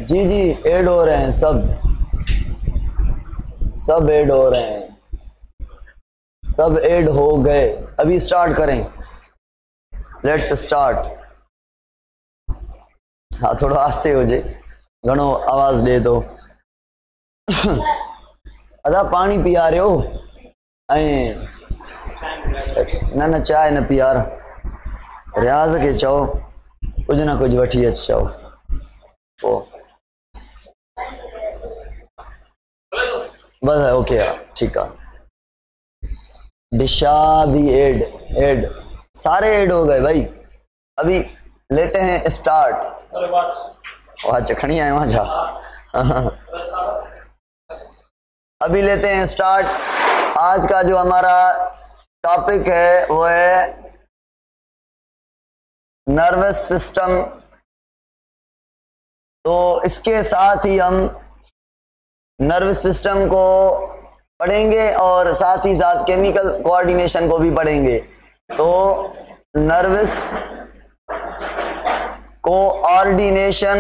जी जी add हो रहे हैं, सब ऐड हो रहे हैं, सब ऐड हो गए। अभी स्टार्ट करें, लेट्स स्टार्ट। हाँ थोड़ा आस्ते हो जे, घणो आवाज दे दो। अदा पानी पिया रहे हो? ना ना चाय न पियार, रियाज के चओ कुछ ना कुछ वठी अच चओ। ओ बस है, ओके यार ठीक है। दिशा भी ऐड सारे ऐड हो गए भाई। अभी लेते हैं स्टार्ट। वहाँ चखनी है वहाँ जा। अभी लेते हैं स्टार्ट। आज का जो हमारा टॉपिक है वो है नर्वस सिस्टम। तो इसके साथ ही हम नर्वस सिस्टम को पढ़ेंगे और साथ ही साथ केमिकल कोऑर्डिनेशन को भी पढ़ेंगे। तो nervous coordination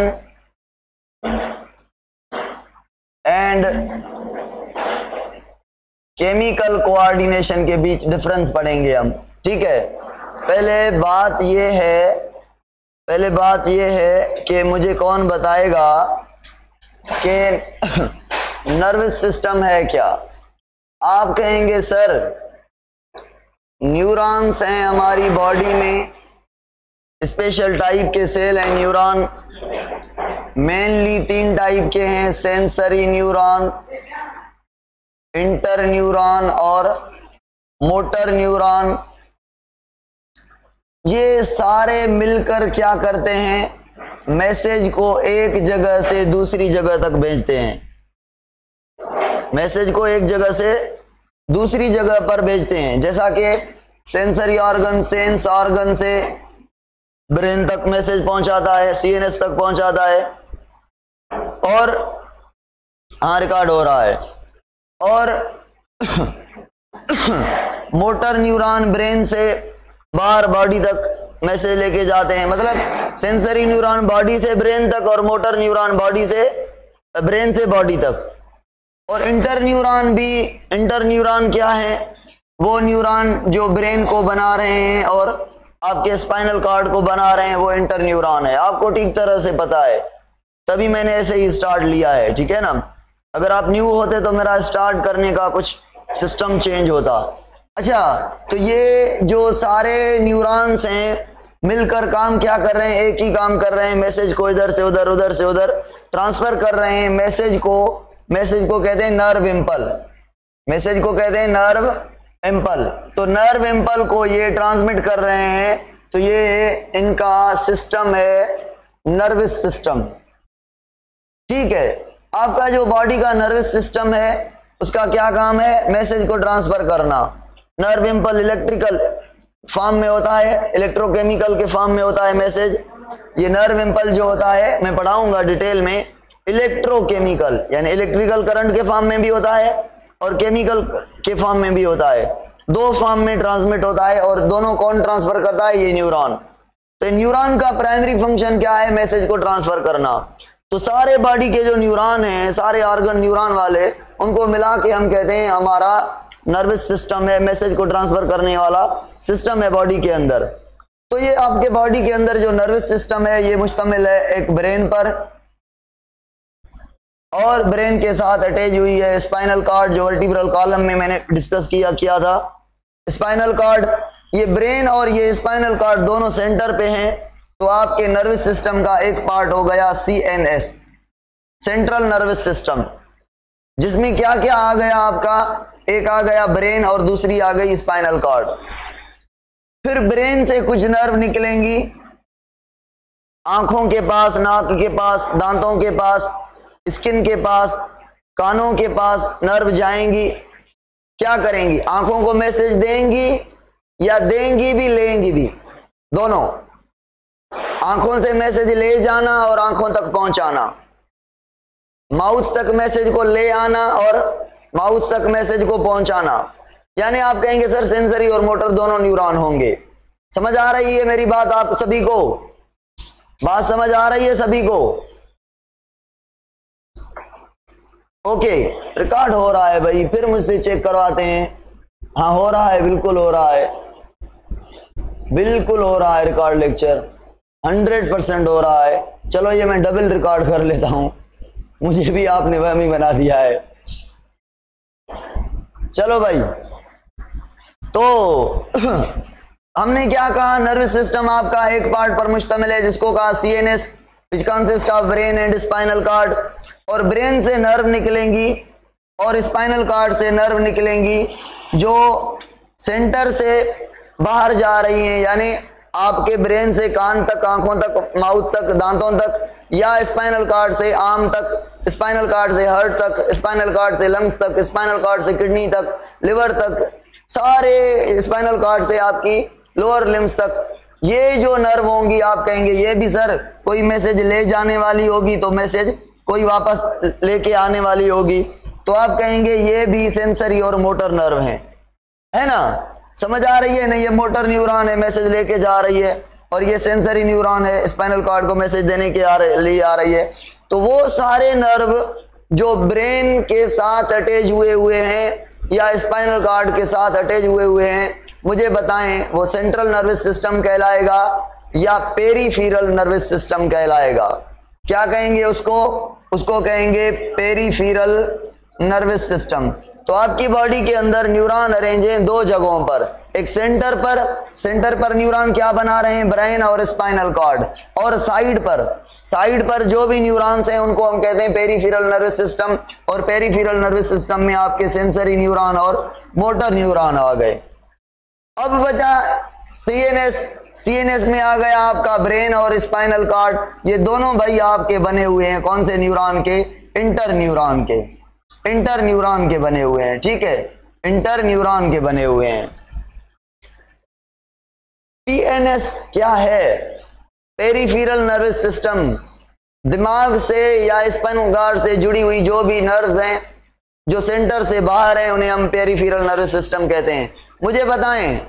and chemical coordination के बीच डिफरेंस पढ़ेंगे हम, ठीक है। पहले बात यह है कि मुझे कौन बताएगा कि नर्वस सिस्टम है क्या। आप कहेंगे सर न्यूरॉन्स हैं हमारी बॉडी में, स्पेशल टाइप के सेल हैं न्यूरॉन, मेनली 3 टाइप के हैं, सेंसरी न्यूरॉन, इंटर न्यूरॉन और मोटर न्यूरॉन। ये सारे मिलकर क्या करते हैं, मैसेज को एक जगह से दूसरी जगह तक भेजते हैं, मैसेज को एक जगह से दूसरी जगह पर भेजते हैं। जैसा कि सेंसरी ऑर्गन सेंस ऑर्गन से ब्रेन तक मैसेज पहुंचाता है, सीएनएस तक पहुंचाता है और हाँ रिकॉर्ड हो रहा है। और मोटर न्यूरॉन ब्रेन से बाहर बॉडी तक मैसेज लेके जाते हैं। मतलब सेंसरी न्यूरॉन बॉडी से ब्रेन तक और मोटर न्यूरॉन बॉडी से ब्रेन से बॉडी तक। और इंटर न्यूरॉन क्या है, वो न्यूरॉन जो ब्रेन को बना रहे हैं और आपके स्पाइनल कॉर्ड को बना रहे हैं, वो इंटर न्यूरॉन है। आपको ठीक तरह से पता है, तभी मैंने ऐसे ही स्टार्ट लिया है, ठीक है ना। अगर आप न्यू होते तो मेरा स्टार्ट करने का कुछ सिस्टम चेंज होता। अच्छा, तो ये जो सारे न्यूरॉन्स हैं मिलकर काम क्या कर रहे हैं, एक ही काम कर रहे हैं, मैसेज को इधर से उधर उधर से उधर ट्रांसफर कर रहे हैं। मैसेज को कहते हैं नर्व इंपल, मैसेज को कहते हैं नर्व इंपल। तो नर्व इंपल को ये ट्रांसमिट कर रहे हैं, तो ये इनका सिस्टम है नर्वस सिस्टम, ठीक है। आपका जो बॉडी का नर्वस सिस्टम है उसका क्या काम है, मैसेज को ट्रांसफर करना। नर्व इंपल इलेक्ट्रिकल फॉर्म में होता है, इलेक्ट्रोकेमिकल के फॉर्म में होता है मैसेज। ये नर्व इंपल जो होता है मैं पढ़ाऊंगा डिटेल में, इलेक्ट्रोकेमिकल यानी इलेक्ट्रिकल करंट के फॉर्म में भी होता है और केमिकल के फॉर्म में भी होता है। 2 फॉर्म में ट्रांसमिट होता है और दोनों कौन ट्रांसफर करता है, ये न्यूरॉन। तो न्यूरॉन का प्राइमरी फंक्शन क्या है, मैसेज को ट्रांसफर करना। तो सारे बॉडी के जो न्यूरॉन हैं, सारे ऑर्गन न्यूरॉन वाले, उनको मिला के हम कहते हैं हमारा नर्वस सिस्टम है, मैसेज को ट्रांसफर करने वाला सिस्टम है बॉडी के अंदर। तो ये आपके बॉडी के अंदर जो नर्वस सिस्टम है ये मुश्तमिल है एक ब्रेन पर, और ब्रेन के साथ अटैच हुई है स्पाइनल कॉर्ड, जो वर्टिब्रल कॉलम में मैंने डिस्कस किया था। स्पाइनल कॉर्ड, ये ब्रेन और ये स्पाइनल कॉर्ड दोनों सेंटर पे हैं। तो आपके नर्वस सिस्टम का एक पार्ट हो गया सीएनएस, सेंट्रल नर्वस सिस्टम, जिसमें क्या क्या आ गया आपका, एक आ गया ब्रेन और दूसरी आ गई स्पाइनल कॉर्ड। फिर ब्रेन से कुछ नर्व निकलेंगी, आंखों के पास, नाक के पास, दांतों के पास, स्किन के पास, कानों के पास नर्व जाएंगी। क्या करेंगी, आंखों को मैसेज देंगी या देंगी भी लेंगी भी, दोनों। आंखों से मैसेज ले जाना और आंखों तक पहुंचाना, माउथ तक मैसेज को ले आना और माउथ तक मैसेज को पहुंचाना। यानी आप कहेंगे सर सेंसरी और मोटर दोनों न्यूरॉन होंगे। समझ आ रही है मेरी बात आप सभी को? बात समझ आ रही है सभी को? ओके, रिकॉर्ड हो रहा है भाई, फिर मुझसे चेक करवाते हैं। हाँ हो रहा है, बिल्कुल हो रहा है, बिल्कुल हो रहा है रिकॉर्ड लेक्चर, 100% हो रहा है। चलो ये मैं डबल रिकॉर्ड कर लेता हूं, मुझे भी आपने वहमी बना दिया है। चलो भाई, तो हमने क्या कहा, नर्वस सिस्टम आपका एक पार्ट पर मुश्तमिल है जिसको कहा CNS, which consist of brain and spinal cord. और ब्रेन से नर्व निकलेंगी और स्पाइनल कार्ड से नर्व निकलेंगी जो सेंटर से बाहर जा रही हैं, यानी आपके ब्रेन से कान तक, आंखों तक, माउथ तक, दांतों तक, या स्पाइनल कार्ड से आर्म तक, स्पाइनल कार्ड से हार्ट तक, स्पाइनल कार्ड से लंग्स तक, स्पाइनल कार्ड से किडनी तक, लिवर तक, सारे स्पाइनल कार्ड से आपकी लोअर लिम्स तक। ये जो नर्व होंगी आप कहेंगे ये भी सर कोई मैसेज ले जाने वाली होगी, तो मैसेज कोई वापस लेके आने वाली होगी, तो आप कहेंगे ये भी सेंसरी और मोटर नर्व हैं, है ना। समझ आ रही है ना, ये मोटर न्यूरॉन है, मैसेज लेके जा रही है, और ये सेंसरी न्यूरॉन है, स्पाइनल कार्ड को मैसेज देने के लिए आ रही है। तो वो सारे नर्व जो ब्रेन के साथ अटैच हुए हैं या स्पाइनल कार्ड के साथ अटैच हुए हैं, मुझे बताएं वो सेंट्रल नर्वस सिस्टम कहलाएगा या पेरीफेरल नर्वस सिस्टम कहलाएगा। क्या कहेंगे उसको? उसको कहेंगे पेरीफेरल नर्वस सिस्टम। तो आपकी बॉडी के अंदर न्यूरॉन अरेंज हैं दो जगहों पर, एक सेंटर पर न्यूरॉन क्या बना रहे हैं, ब्रेन और स्पाइनल कॉर्ड, और साइड पर जो भी न्यूरॉन्स हैं उनको हम कहते हैं पेरीफेरल नर्वस सिस्टम। और पेरीफेरल नर्वस सिस्टम में आपके सेंसरी न्यूरॉन और मोटर न्यूरॉन आ गए। अब बचा सीएनएस में आ गया आपका ब्रेन और स्पाइनल कॉर्ड। ये दोनों भाई आपके बने हुए हैं कौन से न्यूरॉन के? इंटर न्यूरॉन के बने हुए हैं, ठीक है, इंटर न्यूरॉन के बने हुए हैं। पीएनएस क्या है? पेरीफेरल नर्वस सिस्टम, दिमाग से या स्पाइनल कॉर्ड से जुड़ी हुई जो भी नर्व्स हैं जो सेंटर से बाहर हैं उन्हें हम पेरीफेरल नर्वस सिस्टम कहते हैं। मुझे बताएं,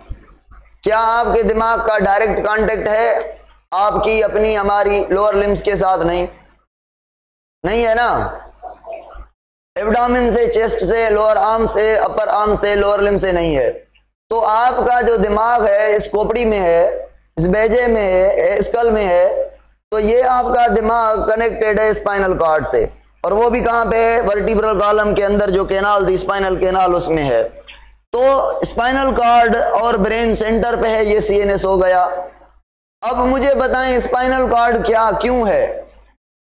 क्या आपके दिमाग का डायरेक्ट कांटेक्ट है आपकी अपनी हमारी लोअर लिम्स के साथ? नहीं है ना। एब्डोमेन से, चेस्ट से, लोअर आर्म से, अपर आर्म से, लोअर लिम्स से नहीं है। तो आपका जो दिमाग है इस खोपड़ी में है, इस बेजे में है, स्कल में है, तो ये आपका दिमाग कनेक्टेड है स्पाइनल कॉर्ड से, और वो भी कहां पे है? वर्टिब्रल कॉलम के अंदर जो कैनाल थी स्पाइनल कैनाल उसमें है। तो स्पाइनल कॉर्ड और ब्रेन सेंटर पे है, ये सीएनएस हो गया। अब मुझे बताएं स्पाइनल कॉर्ड क्यों है?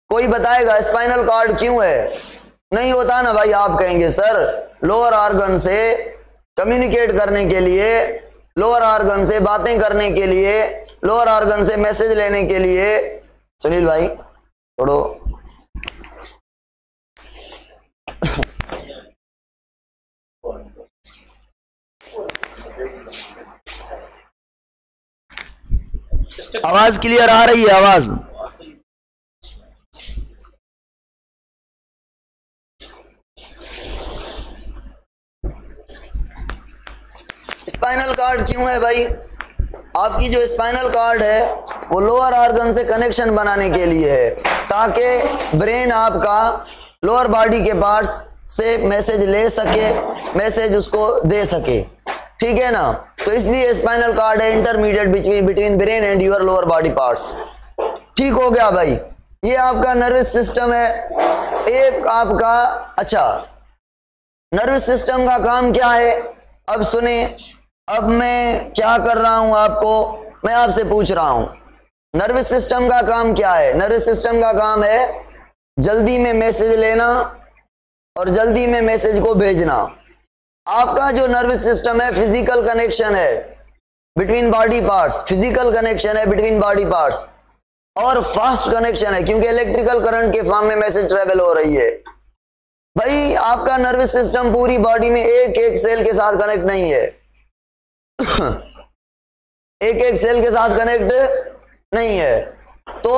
कोई बताएगा स्पाइनल कॉर्ड क्यों है? नहीं होता ना भाई, आप कहेंगे सर लोअर ऑर्गन से कम्युनिकेट करने के लिए, लोअर ऑर्गन से बातें करने के लिए, लोअर ऑर्गन से मैसेज लेने के लिए। सुनील भाई थोड़ो आवाज क्लियर आ रही है? आवाज स्पाइनल कॉर्ड क्यों है भाई? आपकी जो स्पाइनल कॉर्ड है वो लोअर ऑर्गन से कनेक्शन बनाने के लिए है, ताकि ब्रेन आपका लोअर बॉडी के पार्ट्स से मैसेज ले सके, मैसेज उसको दे सके, ठीक है ना। तो इसलिए स्पाइनल कॉर्ड है intermediate between brain and your lower body parts. ठीक हो गया भाई, ये आपका नर्वस सिस्टम है एक आपका। अच्छा, नर्वस सिस्टम का काम क्या है? अब सुने, अब मैं क्या कर रहा हूं मैं आपसे पूछ रहा हूं, नर्वस सिस्टम का काम क्या है? नर्वस सिस्टम का काम है जल्दी में मैसेज लेना और जल्दी में मैसेज को भेजना। आपका जो नर्वस सिस्टम है फिजिकल कनेक्शन है between body parts, physical connection है बिटवीन बॉडी पार्ट्स, और फास्ट कनेक्शन है क्योंकि इलेक्ट्रिकल करंट के फॉर्म में मैसेज ट्रेवल हो रही है। भाई आपका नर्वस सिस्टम पूरी बॉडी में एक एक सेल के साथ कनेक्ट नहीं है एक एक सेल के साथ कनेक्ट नहीं है। तो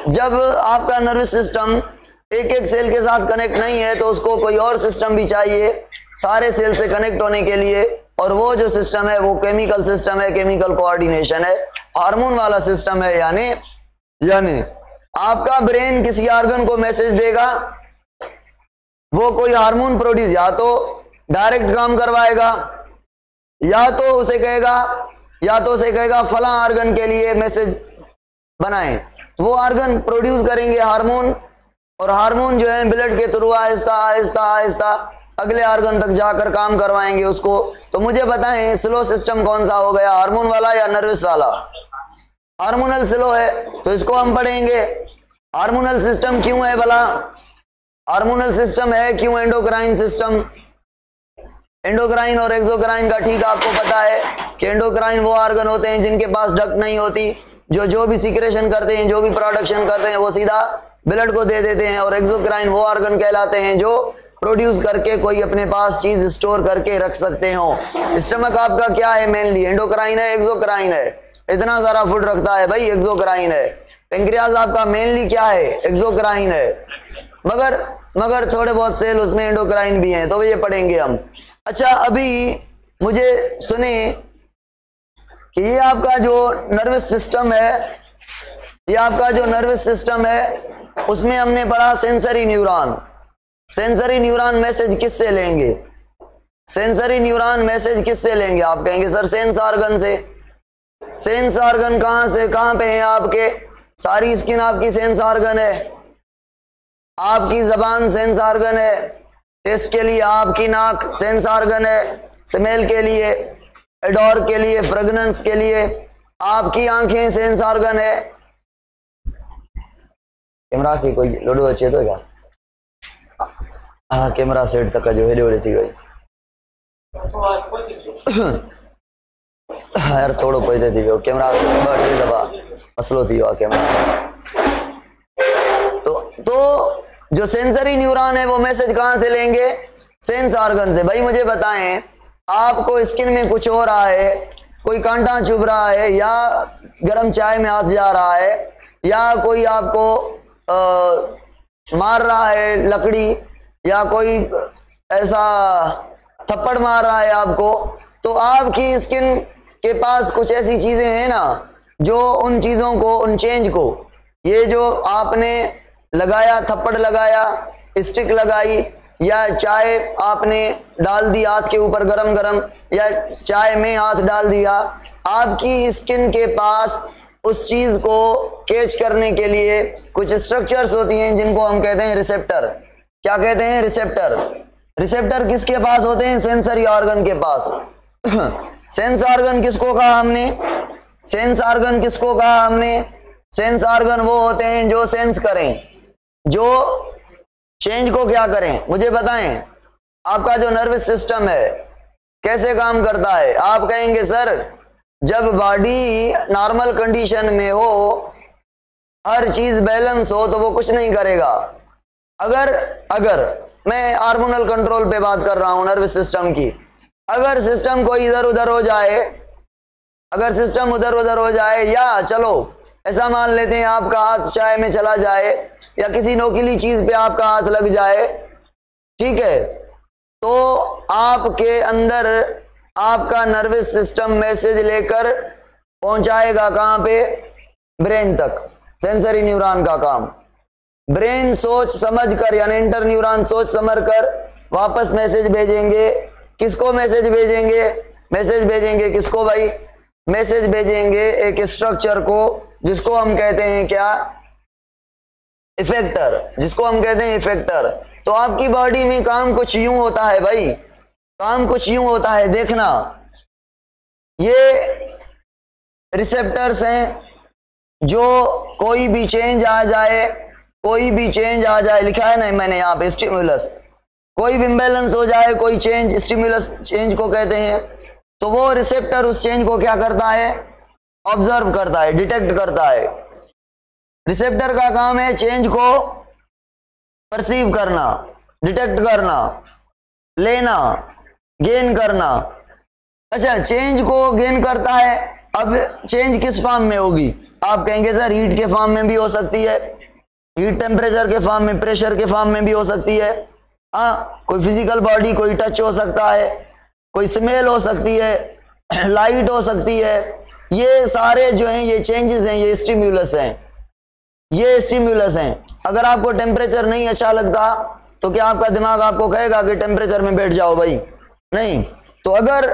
जब आपका नर्वस सिस्टम एक एक सेल के साथ कनेक्ट नहीं है तो उसको कोई और सिस्टम भी चाहिए सारे सेल से कनेक्ट होने के लिए, और वो जो सिस्टम है वो केमिकल सिस्टम है, केमिकल कोऑर्डिनेशन है, हार्मोन वाला सिस्टम है। यानी आपका ब्रेन किसी ऑर्गन को मैसेज देगा, वो कोई हार्मोन प्रोड्यूस, या तो डायरेक्ट काम करवाएगा, या तो उसे कहेगा फला आर्गन के लिए मैसेज बनाएं, तो वो आर्गन प्रोड्यूस करेंगे हार्मोन, और हार्मोन जो है ब्लड के थ्रू आहिस्ता आहिस्ता आहिस्ता अगले आर्गन तक जाकर काम करवाएंगे उसको। तो मुझे बताएं स्लो सिस्टम कौन सा हो गया, हार्मोन वाला या नर्वस वाला? हार्मोनल स्लो है, तो इसको हम पढ़ेंगे। हार्मोनल सिस्टम क्यों है भला? हार्मोनल सिस्टम है क्यों? एंडोक्राइन सिस्टम, एंडोक्राइन और एक्सोक्राइन का ठीक आपको पता है कि एंडोक्राइन वो आर्गन होते हैं जिनके पास डक्ट नहीं होती, जो भी सिक्रेशन करते हैं, जो भी प्रोडक्शन करते हैं वो सीधा ब्लड को दे देते हैं, और एक्सोक्राइन वो आर्गन कहलाते हैं जो प्रोड्यूस करके कोई अपने पास चीज स्टोर करके रख सकते हो। स्टमक आपका क्या है? मेनली एंडोक्राइन है, एक्सोक्राइन है, इतना सारा फूड रखता है भाई, एक्सोक्राइन है। पेंक्रियाज आपका मेनली क्या है? एक्सोक्राइन है, मगर थोड़े बहुत सेल उसमें एंडोक्राइन भी हैं, तो ये पढ़ेंगे हम। अच्छा, अभी मुझे सुने कि ये आपका जो नर्वस सिस्टम है, उसमें हमने पढ़ा sensory neuron. Sensory neuron message किससे लेंगे? सेंसरी न्यूरॉन मैसेज किससे लेंगे? आप कहेंगे सर सेंस ऑर्गन से। सेंस ऑर्गन कहां से कहां पे है आपके? सारी स्किन आपकी सेंस ऑर्गन है, आपकी जबान सेंस ऑर्गन है, टेस्ट के लिए आपकी नाक सेंस ऑर्गन है, स्मेल के लिए, एडोर के लिए, फ्रेगनेंस के लिए आपकी आंखें सेंस ऑर्गन है। कैमरा की कोई लोडो अच्छे तो क्या? हाँ, कैमरा सेट तक का जो हेडो रहती गई यार थोड़ो पैदे थी कैमरा बढ़ते दबा मसलो थी हुआ कैमरा। तो जो सेंसरी न्यूरॉन है वो मैसेज कहां से लेंगे? सेंस ऑर्गन से। भाई मुझे बताएं, आपको स्किन में कुछ हो रहा है, कोई कांटा चुभ रहा है, या गर्म चाय में हाथ जा रहा है, या कोई आपको मार रहा है लकड़ी, या कोई ऐसा थप्पड़ मार रहा है आपको, तो आपकी स्किन के पास कुछ ऐसी चीजें हैं ना जो उन चीजों को, उन चेंज को, ये जो आपने लगाया, थप्पड़ लगाया, स्टिक लगाई, या चाय आपने डाल दी हाथ के ऊपर गरम गरम, या चाय में हाथ डाल दिया, आपकी स्किन के पास उस चीज को कैच करने के लिए कुछ स्ट्रक्चर्स होती हैं जिनको हम कहते हैं रिसेप्टर। क्या कहते हैं? रिसेप्टर। रिसेप्टर किसके पास होते हैं? सेंसरी ऑर्गन के पास। सेंस ऑर्गन किसको कहा हमने? सेंस ऑर्गन किसको कहा हमने? सेंस ऑर्गन वो होते हैं जो सेंस करें, जो चेंज को क्या करें। मुझे बताएं, आपका जो नर्वस सिस्टम है कैसे काम करता है? आप कहेंगे सर जब बॉडी नॉर्मल कंडीशन में हो, हर चीज बैलेंस हो, तो वो कुछ नहीं करेगा। अगर मैं हार्मोनल कंट्रोल पे बात कर रहा हूं, नर्वस सिस्टम की, अगर सिस्टम कोई इधर उधर हो जाए, अगर सिस्टम उधर उधर हो जाए, या चलो ऐसा मान लेते हैं आपका हाथ चाय में चला जाए, या किसी नोकीली चीज पे आपका हाथ लग जाए, ठीक है, तो आपके अंदर आपका नर्वस सिस्टम मैसेज लेकर पहुंचाएगा कहां पे? ब्रेन तक। सेंसरी न्यूरॉन का काम, ब्रेन सोच समझ कर, यानी इंटर न्यूरॉन सोच समझ कर वापस मैसेज भेजेंगे। किसको मैसेज भेजेंगे? मैसेज भेजेंगे किसको भाई? मैसेज भेजेंगे एक स्ट्रक्चर को, जिसको हम कहते हैं क्या? इफेक्टर, जिसको हम कहते हैं इफेक्टर। तो आपकी बॉडी में काम कुछ यूं होता है भाई, काम कुछ यूं होता है, देखना, ये रिसेप्टर्स हैं, जो कोई भी चेंज आ जाए, कोई भी चेंज आ जाए, लिखा है ना मैंने यहाँ पे स्टिमुलस, कोई भी इम्बैलेंस हो जाए, कोई चेंज, स्टिमुलस चेंज को कहते हैं, तो वो रिसेप्टर उस चेंज को क्या करता है? ऑब्जर्व करता है, डिटेक्ट करता है। रिसेप्टर का काम है चेंज को परसीव करना, डिटेक्ट करना, लेना, गेन करना। अच्छा, चेंज को गेन करता है। अब चेंज किस फॉर्म में होगी? आप कहेंगे सर हीट के फॉर्म में भी हो सकती है, हीट टेम्परेचर के फॉर्म में, प्रेशर के फॉर्म में भी हो सकती है। हाँ, कोई फिजिकल बॉडी, कोई टच हो सकता है, कोई स्मेल हो सकती है, लाइट हो सकती है। ये सारे जो हैं ये चेंजेस हैं, ये स्टिम्युलस हैं, ये स्टिम्युलस हैं। अगर आपको टेम्परेचर नहीं अच्छा लगता तो क्या आपका दिमाग आपको कहेगा कि टेम्परेचर में बैठ जाओ भाई? नहीं। तो अगर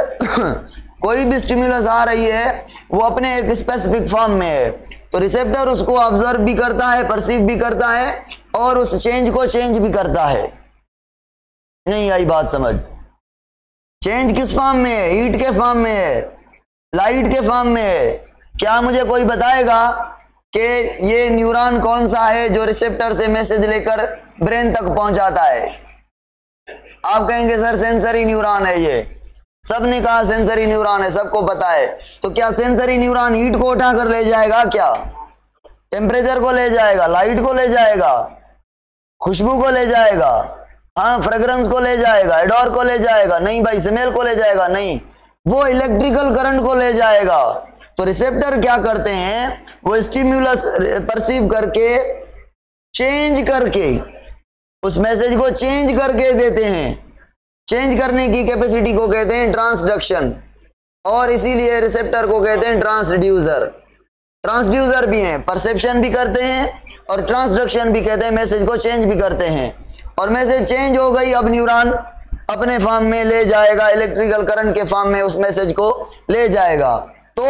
कोई भी स्टिमुलस आ रही है वो अपने एक स्पेसिफिक फॉर्म में है, तो रिसेप्टर उसको ऑब्जर्व भी करता है, परसीव भी करता है और उस चेंज को चेंज भी करता है। नहीं आई बात समझ? चेंज किस फॉर्म में है? हीट के फॉर्म में है, लाइट के फॉर्म में है। क्या मुझे कोई बताएगा कि ये न्यूरॉन कौन सा है जो रिसेप्टर से मैसेज लेकर ब्रेन तक पहुंचाता है? आप कहेंगे सर सेंसरी न्यूरॉन है ये। सबने कहा सेंसरी न्यूरॉन है, सबको पता है। तो क्या सेंसरी न्यूरॉन हीट को उठा कर ले जाएगा? क्या टेम्परेचर को ले जाएगा, लाइट को ले जाएगा, खुशबू को ले जाएगा, हाँ फ्रेग्रेंस को ले जाएगा, एडोर को ले जाएगा? नहीं भाई। स्मेल को ले जाएगा? नहीं। वो इलेक्ट्रिकल करंट को ले जाएगा। तो रिसेप्टर क्या करते हैं, वो स्टिम्युलस परसीव करके चेंज करके उस मैसेज को चेंज करके देते हैं। चेंज करने की कैपेसिटी को कहते हैं ट्रांसडक्शन, और इसीलिए रिसेप्टर को कहते हैं ट्रांसड्यूसर। ट्रांसड्यूसर भी हैं, परसेप्शन भी करते हैं और ट्रांसडक्शन भी कहते हैं, मैसेज को चेंज भी करते हैं। और मैसेज चेंज हो गई, अब न्यूरॉन अपने फॉर्म में ले जाएगा, इलेक्ट्रिकल करंट के फॉर्म में उस मैसेज को ले जाएगा। तो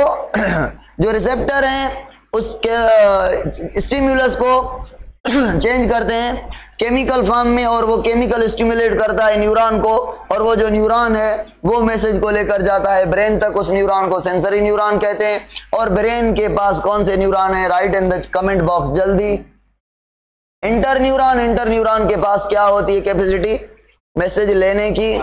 जो रिसेप्टर हैं उसके स्टिम्युलस को चेंज करते हैं केमिकल फॉर्म में, और वो केमिकल स्टिमुलेट करता है न्यूरॉन को, और वो जो न्यूरॉन है वो मैसेज को लेकर जाता है ब्रेन तक। उस न्यूरॉन को सेंसरी न्यूरॉन कहते हैं। और ब्रेन के पास कौन से न्यूरॉन है? Write in the comment box जल्दी। Inter neuron. इंटर न्यूरॉन के पास क्या होती है कैपेसिटी? मैसेज लेने की,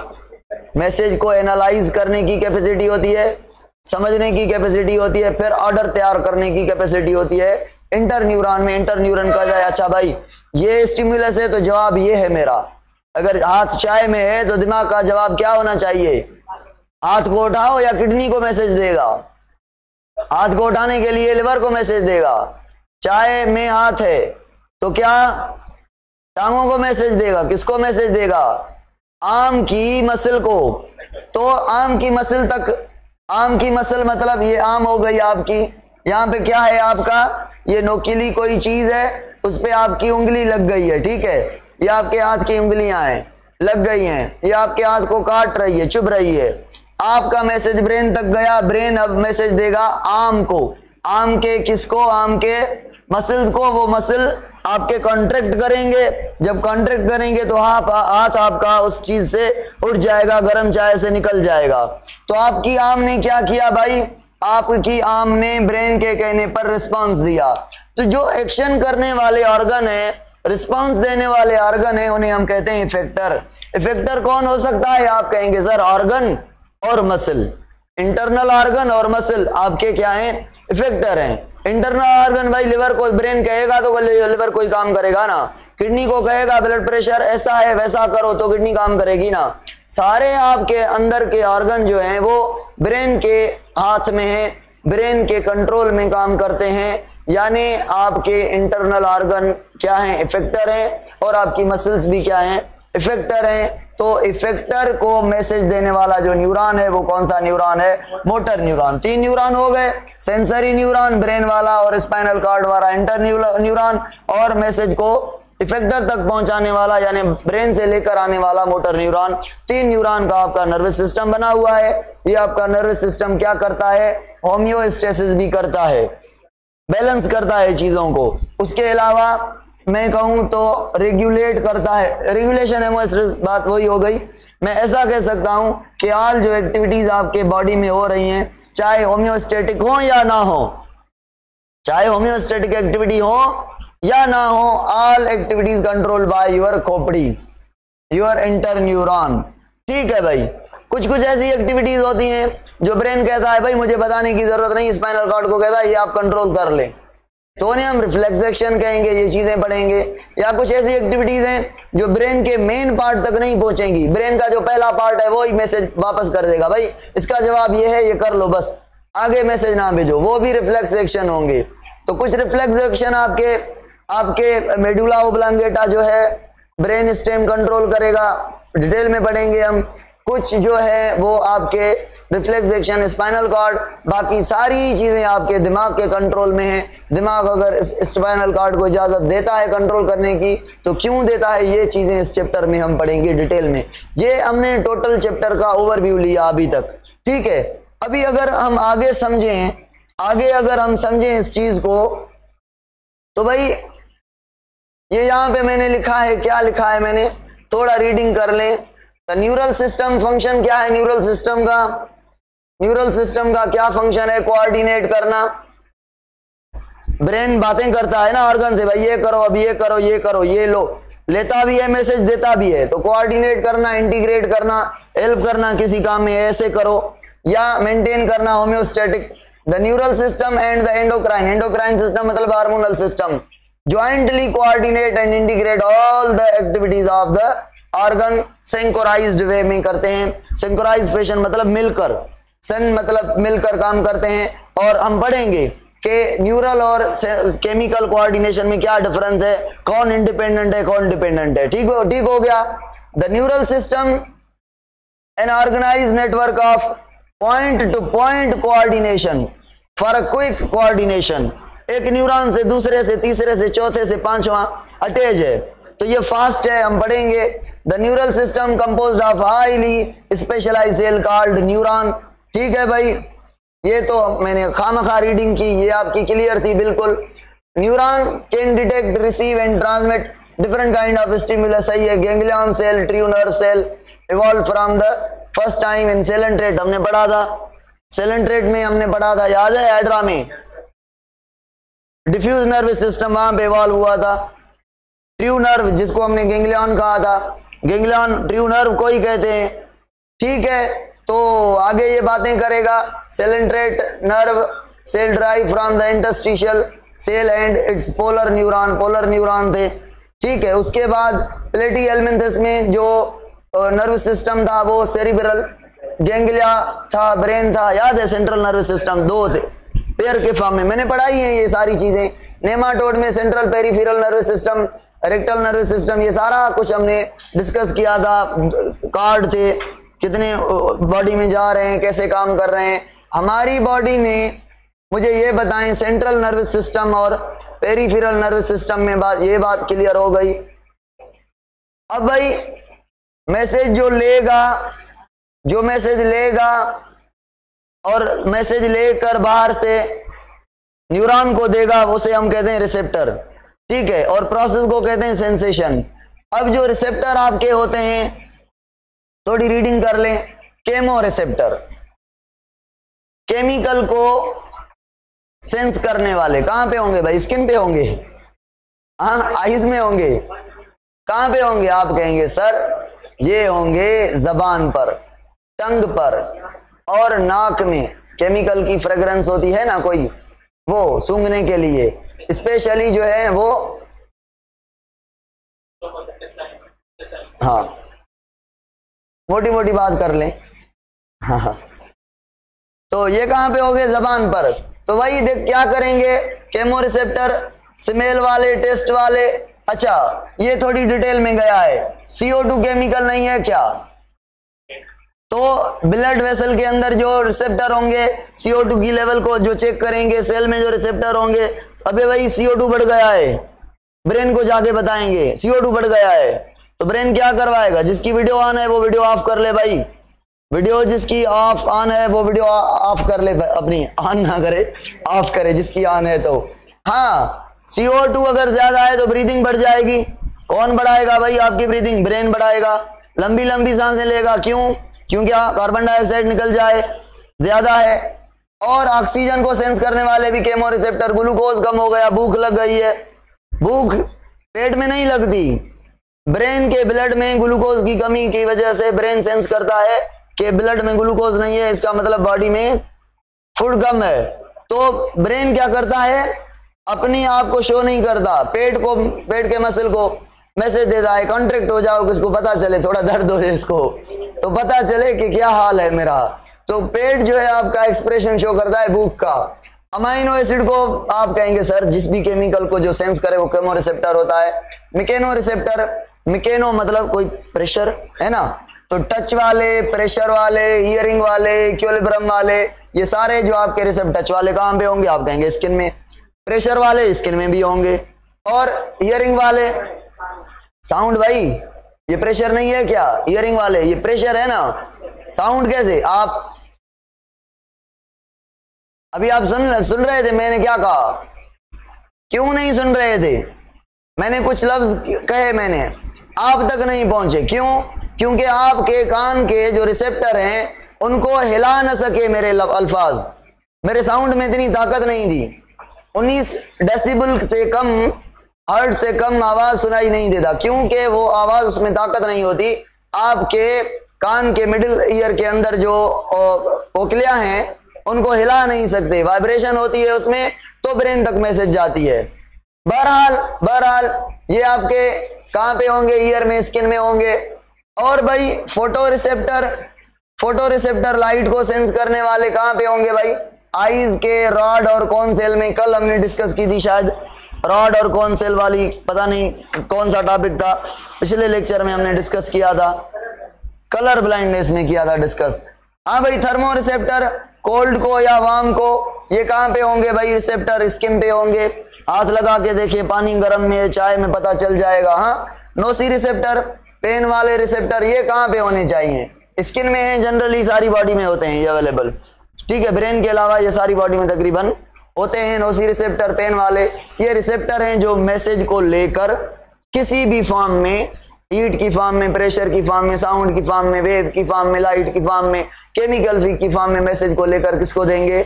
मैसेज को एनालाइज करने की कैपेसिटी होती है, समझने की कैपेसिटी होती है, फिर ऑर्डर तैयार करने की कैपेसिटी होती है इंटर न्यूरॉन में। इंटर न्यूरॉन कहा जाए अच्छा भाई ये स्टिमुलस है तो जवाब ये है मेरा। अगर हाथ चाय में है तो दिमाग का जवाब क्या होना चाहिए? हाथ को उठाओ या किडनी को मैसेज देगा? हाथ को उठाने के लिए लिवर को मैसेज देगा। चाय में हाथ है तो क्या टांगों को मैसेज देगा? किसको मैसेज देगा? आर्म की मसल को। तो आर्म की मसल तक, आर्म की मसल मतलब ये आर्म हो गई आपकी, यहाँ पे क्या है आपका? ये नोकीली कोई चीज है, उस पे आपकी उंगली लग गई है, ठीक है? ये आपके हाथ की उंगलियां हैं, लग गई हैं, ये आपके हाथ को काट रही है, चुभ रही है। आपका मैसेज ब्रेन तक गया, ब्रेन अब मैसेज देगा आर्म को। आर्म के किसको? आर्म के मसल्स को। वो मसल आपके कॉन्ट्रैक्ट करेंगे, जब कॉन्ट्रैक्ट करेंगे तो हाथ आपका उस चीज से उठ जाएगा, गर्म चाय से निकल जाएगा। तो आपकी आर्म ने क्या किया भाई? आपकी आर्म ने ब्रेन के कहने पर रिस्पांस दिया। तो जो एक्शन करने वाले ऑर्गन है, रिस्पांस देने वाले ऑर्गन है, उन्हें हम कहते हैं इफेक्टर। इफेक्टर कौन हो सकता है? आप कहेंगे सर ऑर्गन और मसल। इंटरनल ऑर्गन और मसल आपके क्या हैं? इफेक्टर हैं। इंटरनल ऑर्गन भाई लिवर को ब्रेन कहेगा तो लिवर कोई काम करेगा ना। किडनी को कहेगा ब्लड प्रेशर ऐसा है वैसा करो तो किडनी काम करेगी ना। सारे आपके अंदर के ऑर्गन जो हैं वो ब्रेन के हाथ में है, ब्रेन के कंट्रोल में काम करते हैं। यानी आपके इंटरनल ऑर्गन क्या हैं? इफेक्टर हैं, और आपकी मसल्स भी क्या हैं? इफेक्टर हैं। तो इफेक्टर को मैसेज देने वाला जो न्यूरॉन है वो कौन सा न्यूरॉन है? Motor neuron. 3 न्यूरॉन हो गए, सेंसरी न्यूरॉन ब्रेन वाला और स्पाइनल कॉर्ड वाला इंटर न्यूरॉन, और मैसेज को इफेक्टर तक पहुंचाने वाला यानी ब्रेन से लेकर आने वाला मोटर न्यूरॉन। 3 न्यूरॉन का आपका नर्वस सिस्टम बना हुआ है। ये आपका नर्वस सिस्टम क्या करता है? होम्योस्टेसिस भी करता है, बैलेंस करता है चीजों को। उसके अलावा मैं कहूं तो रेगुलेट करता है। रेगुलेशन हेमोस्टेसिस बात वही हो गई। मैं ऐसा कह सकता हूं कि ऑल जो एक्टिविटीज आपके बॉडी में हो रही हैं, चाहे होम्योस्टेटिक हो या ना हो, चाहे होम्योस्टेटिक एक्टिविटी हो या ना हो, all activities control by your खोपड़ी, योर इंटर न्यूरॉन। ठीक है भाई। कुछ कुछ ऐसी एक्टिविटीज होती हैं जो ब्रेन कहता है भाई मुझे बताने की जरूरत नहीं, स्पाइनल कॉर्ड को कहता है ये आप कंट्रोल कर ले, तो उन्हें हम रिफ्लेक्स एक्शन कहेंगे। ये चीजें पढ़ेंगे। या कुछ ऐसी एक्टिविटीज हैं जो ब्रेन के मेन पार्ट तक नहीं पहुंचेंगी, ब्रेन का जो पहला पार्ट है वो ही मैसेज वापस कर देगा, भाई इसका जवाब ये है, ये कर लो, बस आगे मैसेज ना भेजो, वो भी रिफ्लेक्स एक्शन होंगे। तो कुछ रिफ्लेक्स एक्शन आपके मेडुला ओब्लांगेटा जो है ब्रेन स्टेम कंट्रोल करेगा, डिटेल में पढ़ेंगे हम। कुछ जो है वो आपके रिफ्लेक्स एक्शन, स्पाइनल कॉर्ड, बाकी सारी चीजें आपके दिमाग के कंट्रोल में है। दिमाग अगर स्पाइनल कॉर्ड को इजाजत देता है कंट्रोल करने की तो क्यों देता है, ये चीजें इस चैप्टर में हम पढ़ेंगे डिटेल में। ये हमने टोटल चैप्टर का ओवरव्यू लिया अभी तक, ठीक है। अभी अगर हम आगे अगर हम समझें इस चीज को, तो भाई ये यहां पे मैंने लिखा है, क्या लिखा है मैंने, थोड़ा रीडिंग कर लें। तो न्यूरल सिस्टम फंक्शन क्या है, न्यूरल सिस्टम का क्या फंक्शन है, कोऑर्डिनेट करना। ब्रेन बातें करता है ना ऑर्गन से, भाई ये करो, अब ये करो, ये करो, ये लो, लेता भी है मैसेज, देता भी है। तो कोऑर्डिनेट करना, इंटीग्रेट करना, हेल्प करना किसी काम में, ऐसे करो, या मेंटेन करना homeostatic. The neural system and the endocrine system मतलब hormonal system jointly coordinate and integrate all the activities of the organ synchronized way में करते हैं। synchronized fashion मतलब मिलकर, मतलब मिलकर काम करते हैं। और हम पढ़ेंगे कि न्यूरल और केमिकल कोऑर्डिनेशन में क्या डिफरेंस है, कौन इंडिपेंडेंट है कौन डिपेंडेंट है। ठीक हो गया। The neural system an organised network of point to point coordination for a quick coordination. एक न्यूरॉन से दूसरे से तीसरे से चौथे से पांचवा अटैच है, तो ये फास्ट है, हम पढ़ेंगे। The neural system composed of highly specialised cell called neuron. ठीक है भाई, ये तो मैंने खामखा रीडिंग की, ये आपकी क्लियर थी बिल्कुल। Neuron can detect, receive and transmit different kind of stimulus. सही है। Ganglion cell, true nerve cell evolve from the first time in cell and trait, हमने पढ़ा था, सेल एंड ट्रेट में हमने पढ़ा था, याद है एड्रा में। डिफ्यूज नर्व सिस्टम वहां पे इवॉल्व हुआ था। ट्रू नर्व जिसको हमने गैंग्लियन कहा था, गैंग्लियन ट्रू नर्व को ही कहते हैं। ठीक है, तो आगे ये बातें करेगा। Cell and trait nerve cell drive from the interstitial cell and its polar neuron थे। ठीक है, उसके बाद प्लेटीहेल्मिन्थस में जो नर्व सिस्टम था वो सेरिब्रल, गैंग्लिया था, ब्रेन था, याद है। सेंट्रल नर्व सिस्टम दो थे पेयर के फॉर्म में, मैंने पढ़ाई है ये सारी चीजें। नेमाटोड में central peripheral nerve system, rectal nerve system, ये सारा कुछ हमने डिस्कस किया था। कार्ड थे, कितने बॉडी में जा रहे हैं, कैसे काम कर रहे हैं हमारी बॉडी में, मुझे ये बताएं। सेंट्रल नर्व सिस्टम और पेरिफेरल नर्व सिस्टम में ये बात क्लियर हो गई। अब भाई मैसेज जो मैसेज लेगा और मैसेज लेकर बाहर से न्यूरॉन को देगा, उसे हम कहते हैं रिसेप्टर। ठीक है, और प्रोसेस को कहते हैं सेंसेशन। अब जो रिसेप्टर आपके होते हैं, थोड़ी रीडिंग कर लें। केमो रिसेप्टर, केमिकल को सेंस करने वाले कहां पे होंगे भाई, स्किन पे होंगे, हाँ आईज में होंगे, कहां पे होंगे आप कहेंगे सर, ये होंगे जबान पर, टंग पर और नाक में। केमिकल की फ्रेग्रेंस होती है ना कोई, वो सूंघने के लिए स्पेशली जो है वो, हाँ मोटी मोटी बात कर लें। हाँ, तो ये कहां पे हो गए, जबान पर। तो वही देख क्या करेंगे, केमो रिसेप्टर, स्मेल वाले, टेस्ट वाले। अच्छा, ये थोड़ी डिटेल में गया है। CO2 केमिकल नहीं है क्या, तो ब्लड वेसल के अंदर जो रिसेप्टर होंगे CO2 की लेवल को जो चेक करेंगे, सेल में जो रिसेप्टर होंगे, अबे भाई CO2 बढ़ गया है, ब्रेन को जाके बताएंगे CO2 बढ़ गया है, तो ब्रेन क्या करवाएगा, जिसकी वीडियो ऑन है वो वीडियो ऑफ कर ले भाई, वीडियो जिसकी ऑफ ऑन है वो वीडियो ऑफ कर ले, अपनी ऑन ना करे, ऑफ करे जिसकी ऑन है। तो हाँ, CO2 अगर ज्यादा है तो ब्रीदिंग बढ़ जाएगी। कौन बढ़ाएगा भाई आपकी ब्रीदिंग, ब्रेन बढ़ाएगा। लंबी लंबी सांसें लेगा, क्यों, क्योंकि कार्बन डाइऑक्साइड निकल जाए, ज्यादा है। और ऑक्सीजन को सेंस करने वाले भी केमो रिसेप्टर। ग्लूकोज कम हो गया, भूख लग गई है, भूख पेट में नहीं लगती, ब्रेन के ब्लड में ग्लूकोज की कमी की वजह से ब्रेन सेंस करता है कि ब्लड में ग्लूकोज नहीं है, इसका मतलब बॉडी में फूड कम है। तो ब्रेन क्या करता है, अपनी आप को शो नहीं करता, पेट के मसल को मैसेज देता है, कॉन्ट्रैक्ट हो जाओ, किसको पता चले, थोड़ा दर्द हो इसको तो पता चले कि क्या हाल है मेरा। तो पेट जो है आपका एक्सप्रेशन शो करता है भूख का। अमाइनो एसिड को आप कहेंगे सर, जिस भी केमिकल को जो सेंस करे वो केमो रिसेप्टर होता है। मिकेनो रिसेप्टर, मिकेनो मतलब कोई प्रेशर है ना, तो टच वाले, प्रेशर वाले, हियरिंग वाले, इक्विलिब्रियम वाले, ये सारे जो आपके रिसेप्टर टच वाले कहां पे होंगे? आप कहेंगे स्किन में। प्रेशर वाले स्किन में भी होंगे, और हियरिंग वाले साउंड, भाई ये प्रेशर नहीं है क्या? हियरिंग वाले ये प्रेशर है ना, साउंड कैसे? आप अभी आप सुन रहे थे मैंने क्या कहा? क्यों नहीं सुन रहे थे? मैंने कुछ लफ्ज कहे, मैंने आप तक नहीं पहुंचे। क्यों? क्योंकि आपके कान के जो रिसेप्टर हैं उनको हिला न सके मेरे अल्फाज, मेरे साउंड में इतनी ताकत नहीं थी। 19 डेसिबल से कम, हर्ट्ज से कम आवाज सुनाई नहीं देता, क्योंकि वो आवाज उसमें ताकत नहीं होती। आपके कान के मिडिल ईयर के अंदर जो कोकलिया हैं उनको हिला नहीं सकते, वाइब्रेशन होती है उसमें, तो ब्रेन तक मैसेज जाती है। बहरहाल ये आपके कहां पे होंगे? ईयर में, स्किन में होंगे। और भाई फोटो रिसेप्टर लाइट को सेंस करने वाले कहां पे होंगे भाई? आईज के रॉड और कॉन सेल में। कल हमने डिस्कस की थी शायद रॉड और कॉन सेल वाली, पता नहीं कौन सा टॉपिक था, पिछले लेक्चर में हमने डिस्कस किया था, कलर ब्लाइंडनेस में किया था डिस्कस। हाँ भाई, थर्मो रिसेप्टर कोल्ड को या वार्म को, ये कहां पे होंगे भाई? रिसेप्टर स्किन पे होंगे। हाथ लगा के देखिए, पानी गर्म में, चाय में, पता चल जाएगा। हाँ, नोसी रिसेप्टर, पेन वाले रिसेप्टर, ये कहां पे होने चाहिए? स्किन में है, जनरली सारी बॉडी में होते हैं ये अवेलेबल, ठीक है, ब्रेन के अलावा ये सारी बॉडी में तकरीबन होते हैं नोसी रिसेप्टर, पेन वाले। ये रिसेप्टर हैं जो मैसेज को लेकर किसी भी फॉर्म में, हीट की फॉर्म में, प्रेशर की फॉर्म में, साउंड की फॉर्म में, वेव की फॉर्म में, लाइट की फॉर्म में, केमिकल की फॉर्म में मैसेज को लेकर किसको देंगे?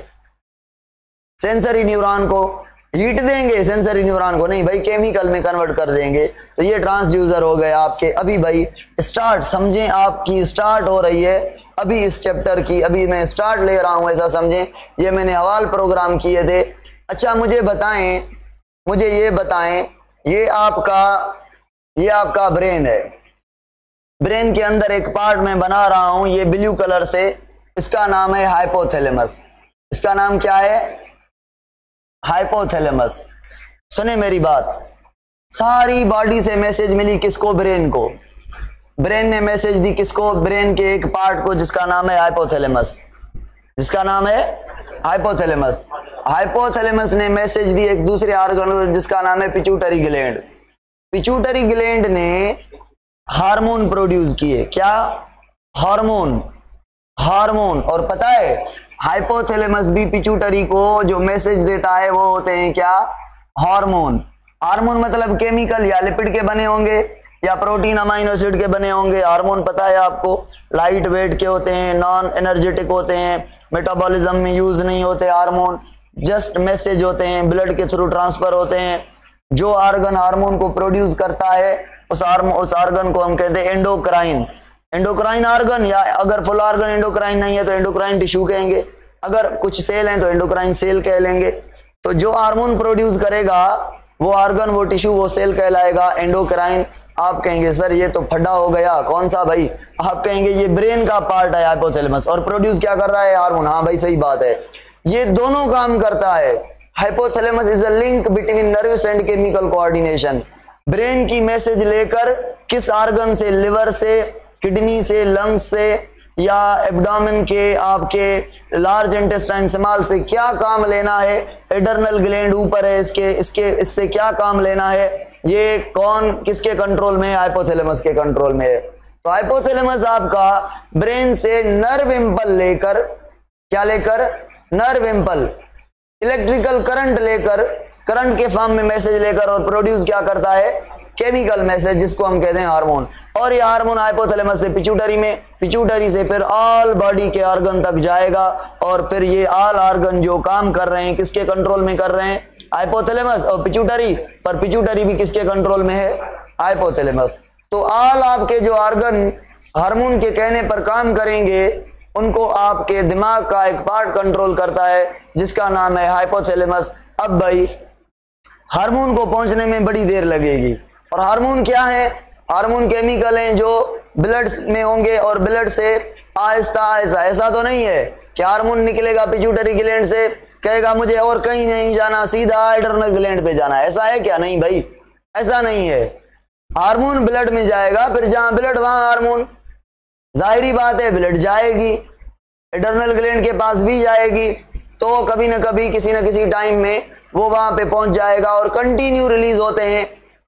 सेंसरी न्यूरॉन को। हीट देंगे सेंसरी न्यूरॉन को नहीं भाई, केमिकल में कन्वर्ट कर देंगे। तो ये ट्रांसड्यूसर हो गए आपके। अभी भाई स्टार्ट समझें, आपकी स्टार्ट हो रही है अभी इस चैप्टर की, अभी मैं स्टार्ट ले रहा हूं, ऐसा समझें। ये मैंने हवाल प्रोग्राम किए थे। अच्छा मुझे ये बताएं, ये आपका ब्रेन है। ब्रेन के अंदर एक पार्ट मैं बना रहा हूं, ये ब्लू कलर से, इसका नाम है हाइपोथैलेमस। इसका नाम क्या है? हाइपोथैलेमस। सुने मेरी बात, सारी बॉडी से मैसेज मिली किसको? ब्रेन को। ब्रेन ने मैसेज दी किसको? ब्रेन के एक पार्ट को, जिसका नाम है हाइपोथैलेमस। जिसका नाम है हाइपोथैलेमस। हाइपोथैलेमस ने मैसेज दी एक दूसरे ऑर्गन को, जिसका नाम है पिट्यूटरी ग्लैंड। पिट्यूटरी ग्लैंड ने हार्मोन प्रोड्यूस किए। क्या? हार्मोन। और पता है हाइपोथैलेमस भी पिट्यूटरी को जो मैसेज देता है वो होते हैं क्या? हार्मोन। हार्मोन मतलब केमिकल या लिपिड के बने होंगे या प्रोटीन अमाइनो एसिड के बने होंगे। हार्मोन पता है आपको, लाइट वेट के होते हैं, नॉन एनर्जेटिक होते हैं, मेटाबॉलिज्म में यूज नहीं होते हार्मोन, जस्ट मैसेज होते हैं, ब्लड के थ्रू ट्रांसफर होते हैं। जो ऑर्गन हार्मोन को प्रोड्यूस करता है उस ऑर्गन को हम कहते हैं एंडोक्राइन ऑर्गन, या अगर फुल ऑर्गन एंडोक्राइन नहीं है तो एंडोक्राइन टिश्यू कहेंगे, अगर कुछ सेल हैं तो एंडोक्राइन सेल कह लेंगे। तो जो हार्मोन प्रोड्यूस करेगा वो ऑर्गन, वो टिश्यू, वो सेल कहलाएगा एंडोक्राइन। आप कहेंगे सर ये तो फड्डा हो गया, कौन सा भाई? आप कहेंगे ये ब्रेन का पार्ट है हाइपोथैलेमस, और प्रोड्यूस क्या कर रहा है? हार्मोन। हाँ भाई सही बात है, ये दोनों काम करता है। Hypothalamus is a link between nerves and chemical coordination. Brain की मैसेज लेकर किस ऑर्गन से? लिवर से, किडनी से, लंग्स से, या एब्डोमेन के, आपके लार्ज इंटेस्टाइन स्मॉल से क्या काम लेना है? एडर्नल ग्लैंड ऊपर है इससे क्या काम लेना है? ये कौन किसके कंट्रोल में है? हाइपोथैलेमस के कंट्रोल में है। तो हाइपोथैलेमस आपका ब्रेन से नर्व इंपल लेकर, क्या लेकर? नर्व इंपल, इलेक्ट्रिकल करंट लेकर, करंट के फॉर्म में मैसेज लेकर, और प्रोड्यूस क्या करता है? केमिकल मैसेज, जिसको हम कहते हैं हार्मोन। और ये हार्मोन हाइपोथैलेमस से पिट्यूटरी में, पिट्यूटरी से फिर ऑल बॉडी के ऑर्गन तक जाएगा, और फिर ये ऑल ऑर्गन जो काम कर रहे हैं किसके कंट्रोल में कर रहे हैं? हाइपोथैलेमस और पिट्यूटरी। पर पिट्यूटरी भी किसके कंट्रोल में है? हाइपोथैलेमस। तो ऑल आपके जो ऑर्गन हार्मोन के कहने पर काम करेंगे उनको आपके दिमाग का एक पार्ट कंट्रोल करता है, जिसका नाम है हाइपोथैलेमस। अब भाई हार्मोन को पहुंचने में बड़ी देर लगेगी। और हार्मोन क्या है? हार्मोन केमिकल हैं जो ब्लड में होंगे, और ब्लड से आहिस्ता आहिस्ता, ऐसा तो नहीं है कि हार्मोन निकलेगा पिट्यूटरी ग्लैंड से, कहेगा मुझे और कहीं नहीं जाना, सीधा एडर्नल ग्लैंड पे जाना, ऐसा है क्या? नहीं भाई, ऐसा नहीं है। हार्मोन ब्लड में जाएगा, फिर जहां ब्लड वहां हार्मोन, जाहिरी बात है ब्लड जाएगी, एडर्नल ग्लैंड के पास भी जाएगी, तो कभी ना कभी किसी न किसी टाइम में वो वहां पे पहुंच जाएगा और कंटिन्यू रिलीज होते हैं।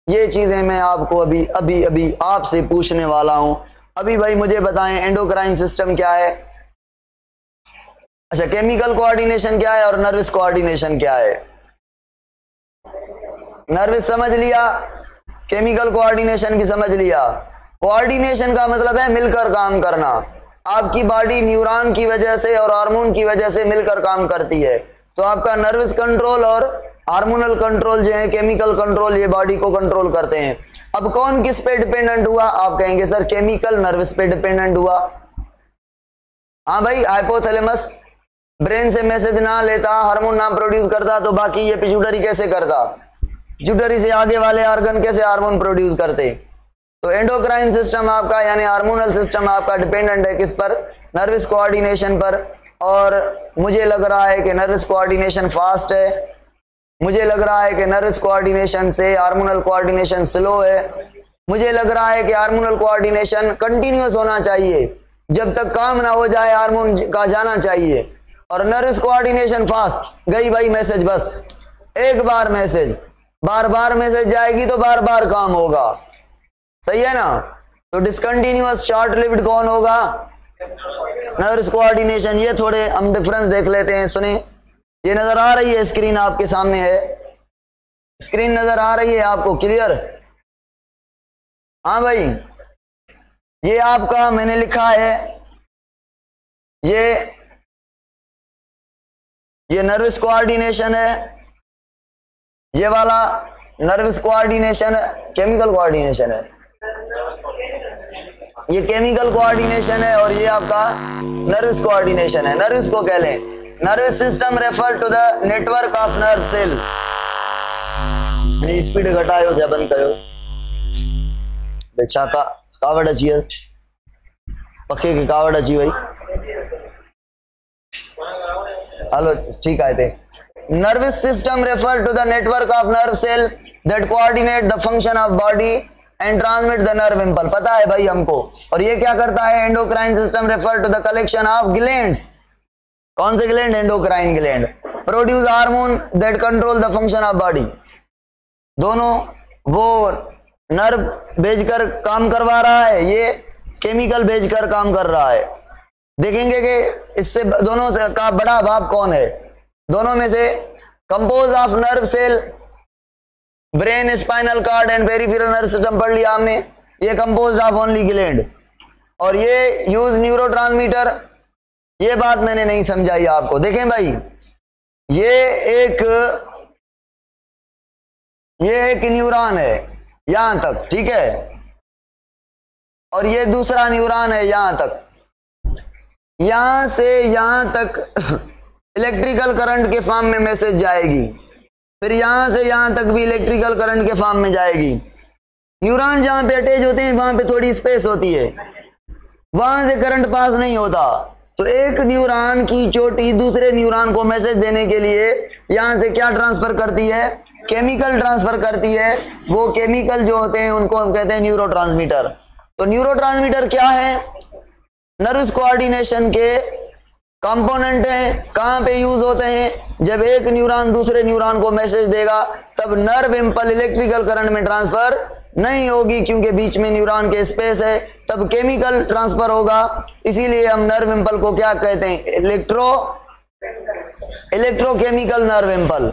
ये चीजें मैं आपको अभी अभी अभी आपसे पूछने वाला हूं। अभी भाई मुझे बताएं एंडोक्राइन सिस्टम क्या है? अच्छा, केमिकल कोऑर्डिनेशन क्या है और नर्वस कोऑर्डिनेशन क्या है? नर्वस समझ लिया, केमिकल कोऑर्डिनेशन भी समझ लिया। कोऑर्डिनेशन का मतलब है मिलकर काम करना। आपकी बॉडी न्यूरॉन की वजह से और हार्मोन की वजह से मिलकर काम करती है। तो आपका नर्वस कंट्रोल और हार्मोनल कंट्रोल जो है, केमिकल कंट्रोल, ये बॉडी को कंट्रोल करते हैं। अब कौन किस पे डिपेंडेंट हुआ? आप कहेंगे सर केमिकल नर्वस पे डिपेंडेंट हुआ। हाँ भाई, हाइपोथैलेमस ब्रेन से मैसेज ना लेता, हार्मोन ना प्रोड्यूस करता, तो बाकी ये पिट्यूटरी कैसे करता? पिट्यूटरी से आगे वाले ऑर्गन कैसे हार्मोन प्रोड्यूस करते? तो एंडोक्राइन सिस्टम आपका यानी हार्मोनल सिस्टम आपका डिपेंडेंट है किस पर? नर्वस कोऑर्डिनेशन पर। और मुझे लग रहा है कि नर्वस कोऑर्डिनेशन फास्ट है, मुझे लग रहा है कि नर्वस कोऑर्डिनेशन से हार्मोनल कोऑर्डिनेशन स्लो है, मुझे लग रहा है कि हार्मोनल कोऑर्डिनेशन कंटिन्यूअस होना चाहिए, जब तक काम ना हो जाए हार्मोन का जाना चाहिए। और नर्वस कोऑर्डिनेशन फास्ट, गई भाई मैसेज, बस एक बार मैसेज, बार बार मैसेज जाएगी तो बार बार काम होगा, सही है ना? तो डिसकंटिन्यूअस शॉर्ट लिव्ड कौन होगा? Nervous coordination. ये थोड़े हम डिफरेंस देख लेते हैं, सुने। ये नजर आ रही है स्क्रीन आपके सामने है, स्क्रीन नजर आ रही है आपको क्लियर? हाँ भाई, ये आपका मैंने लिखा है, ये नर्वस कोऑर्डिनेशन है, ये वाला नर्वस कोऑर्डिनेशन केमिकल कोऑर्डिनेशन है, ये केमिकल कोऑर्डिनेशन है, और ये आपका नर्वस कोऑर्डिनेशन है। नर्वस को कह लें, nervous system refer to the network of nerve cell. Speed घटायो से बंद करो बेचा का कावड़ अच्छी है, पक्के की कावड़ अच्छी भाई। हेलो, ठीक है। Nervous system refer to the network of nerve cell that coordinate the function of body and transmit the nerve impulse, पता है भाई हमको। और ये क्या करता है? Endocrine system refer to the collection of glands. कौन से gland? Endocrine gland. Produce hormone that control the function of body. दोनों वो नर्व भेजकर काम करवा रहा है, ये केमिकल भेजकर काम कर रहा है। देखेंगे कि इससे दोनों से का बड़ा बाप कौन है? दोनों में से compose of nerve cell, brain, spinal cord and peripheral nerve system पढ़ लिया हमने। ये कंपोज ऑफ ओनली ग्लैंड। और ये यूज न्यूरोट्रांसमीटर, ये बात मैंने नहीं समझाई आपको। देखें भाई, ये एक न्यूरॉन है यहां तक, ठीक है, और ये दूसरा न्यूरॉन है यहां तक। यहां से यहां तक इलेक्ट्रिकल करंट के फॉर्म में मैसेज जाएगी, फिर यहां से यहां तक भी इलेक्ट्रिकल करंट के फॉर्म में जाएगी। न्यूरॉन जहां पे अटैच होते हैं वहां पे थोड़ी स्पेस होती है, वहां से करंट पास नहीं होता। तो एक न्यूरॉन की चोटी दूसरे न्यूरॉन को मैसेज देने के लिए यहां से क्या ट्रांसफर करती है? केमिकल ट्रांसफर करती है। वो केमिकल जो होते हैं उनको हम कहते हैं न्यूरोट्रांसमीटर। तो न्यूरोट्रांसमीटर क्या है? नर्वस कोऑर्डिनेशन के कंपोनेंट हैं। कहां पे यूज होते हैं? जब एक न्यूरॉन दूसरे न्यूरॉन को मैसेज देगा तब नर्व इंपल इलेक्ट्रिकल करंट में ट्रांसफर नहीं होगी, क्योंकि बीच में न्यूरॉन के स्पेस है, तब केमिकल ट्रांसफर होगा। इसीलिए हम नर्व इंपल को क्या कहते हैं? Electrochemical nerve impulse.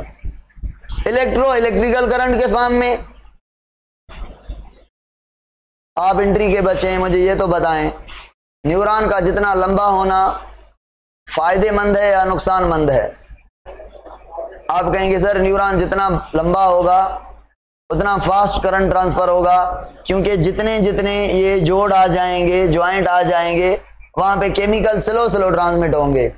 Electrical current के फॉर्म में। आप एंट्री के बच्चे हैं, मुझे ये तो बताएं, न्यूरॉन का जितना लंबा होना फायदेमंद है या नुकसानमंद है? आप कहेंगे सर न्यूरॉन जितना लंबा होगा उतना फास्ट करंट ट्रांसफर होगा, क्योंकि जितने जितने ये जोड़ आ जाएंगे, ज्वाइंट आ जाएंगे, वहां पे केमिकल स्लो ट्रांसमिट होंगे।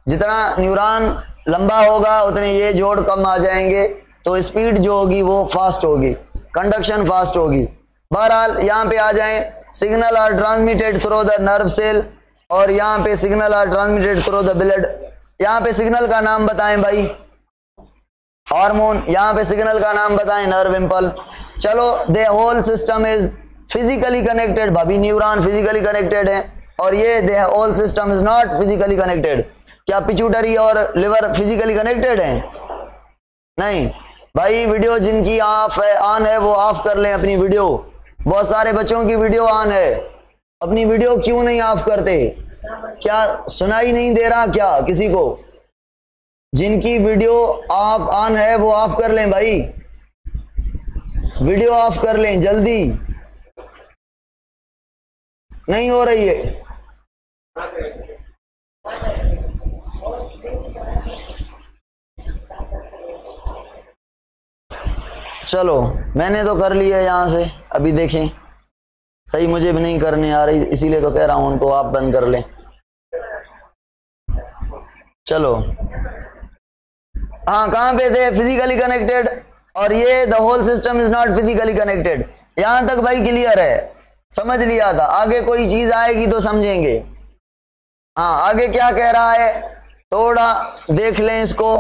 जितना न्यूरॉन लंबा होगा उतने ये जोड़ कम आ जाएंगे, तो स्पीड जो होगी वो फास्ट होगी, कंडक्शन फास्ट होगी। बहरहाल यहाँ पे आ जाएं, signal are transmitted through the nerve cell, और यहाँ पे signal are transmitted through the blood. यहाँ पे सिग्नल का नाम बताएं भाई, हार्मोन। यहाँ पे सिग्नल का नाम बताएं, नर्व इंपल। चलो, the whole system is physically connected, भाभी न्यूरॉन फिजिकली कनेक्टेड है, और ये the whole system is not physically connected. क्या पिट्यूटरी और लिवर फिजिकली कनेक्टेड हैं? नहीं भाई। वीडियो जिनकी ऑफ है, ऑन है, वो ऑफ कर लें अपनी वीडियो। बहुत सारे बच्चों की वीडियो ऑन है, अपनी वीडियो क्यों नहीं ऑफ करते? क्या सुनाई नहीं दे रहा क्या किसी को? जिनकी वीडियो ऑफ ऑन है वो ऑफ कर लें भाई, वीडियो ऑफ कर लें जल्दी। नहीं हो रही है। चलो मैंने तो कर लिया यहां से, अभी देखें सही। मुझे भी नहीं करने आ रही, इसीलिए तो कह रहा हूं उनको आप बंद कर लें। चलो हाँ, कहां पे थे? फिजिकली कनेक्टेड, और ये the whole system is not physically connected. यहां तक भाई क्लियर है, समझ लिया था। आगे कोई चीज आएगी तो समझेंगे। हाँ, आगे क्या कह रहा है थोड़ा देख लें इसको।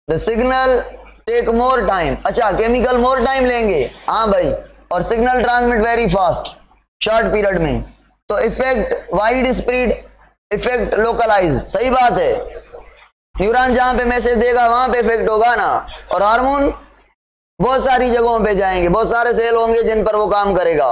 The signal take more time. अच्छा, केमिकल मोर टाइम लेंगे, हाँ भाई, और signal transmit very fast, short period में। तो effect wide spread, effect localise, सही बात है। न्यूरॉन जहां पे मैसेज देगा वहां पे इफेक्ट होगा ना, और हार्मोन बहुत सारी जगहों पे जाएंगे, बहुत सारे सेल होंगे जिन पर वो काम करेगा।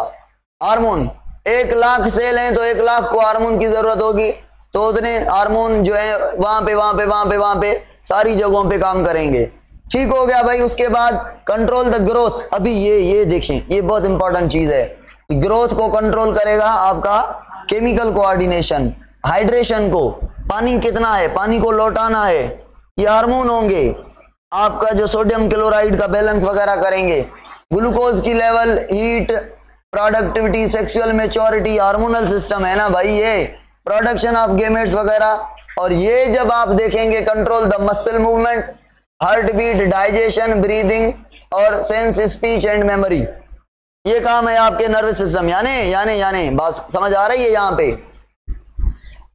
हार्मोन 1 लाख सेल हैं तो 1 लाख को हार्मोन की जरूरत होगी, तो उतने हार्मोन जो है वहां पे सारी जगहों पे काम करेंगे। ठीक हो गया भाई। उसके बाद कंट्रोल द ग्रोथ। अभी ये देखें, ये बहुत इंपॉर्टेंट चीज है। ग्रोथ को कंट्रोल करेगा आपका केमिकल कोऑर्डिनेशन, हाइड्रेशन को, पानी कितना है, पानी को लौटाना है, ये हार्मोन होंगे। आपका जो सोडियम क्लोराइड का बैलेंस वगैरह करेंगे, ग्लूकोज की level, heat, productivity, sexual maturity, hormonal system है ना भाई, ये प्रोडक्शन ऑफ गेमेट्स वगैरह। और ये जब आप देखेंगे control the muscle movement, heart beat, digestion, breathing और सेंस, स्पीच एंड मेमोरी, ये काम है आपके नर्वस सिस्टम। यानी बात समझ आ रही है?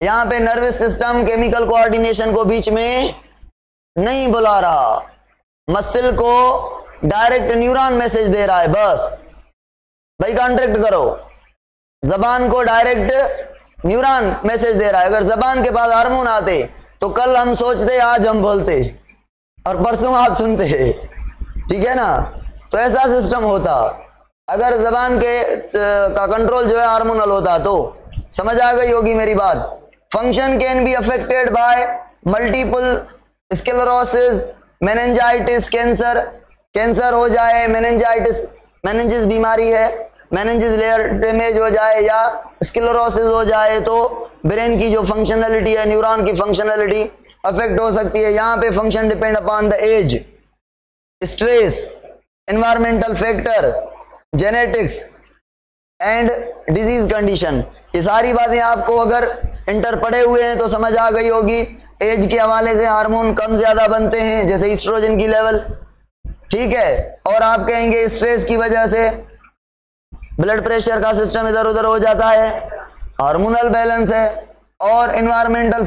यहाँ पे नर्वस सिस्टम केमिकल कोऑर्डिनेशन को बीच में नहीं बुला रहा, मसल को डायरेक्ट न्यूरॉन मैसेज दे रहा है बस। भाई कॉन्ट्रैक्ट करो, जबान को डायरेक्ट न्यूरॉन मैसेज दे रहा है। अगर जबान के पास हार्मोन आते तो कल हम सोचते, आज हम बोलते, और परसों आप सुनते, ठीक है ना? तो ऐसा सिस्टम होता अगर जबान का कंट्रोल जो है हार्मोनल होता तो। समझ आ गई होगी मेरी बात। Function can be affected by multiple sclerosis, meningitis, cancer हो जाए, मेनिंजिस बीमारी है, मेनिंजिस लेयर डैमेज हो जाए या स्क्लेरोसिस हो जाए तो ब्रेन की जो फंक्शनलिटी है, न्यूरॉन की फंक्शनलिटी अफेक्ट हो सकती है। यहाँ पे function depend upon the age, stress, environmental factor, genetics and disease condition. ये सारी बातें आपको अगर इंटर पढ़े हुए हैं तो समझ आ गई होगी। एज के हवाले से हार्मोन कम ज्यादा बनते हैं, जैसे ईस्ट्रोजन की लेवल, ठीक है। और आप कहेंगे स्ट्रेस की वजह से ब्लड प्रेशर का सिस्टम इधर उधर हो जाता है, हार्मोनल बैलेंस है। और एनवायरमेंटल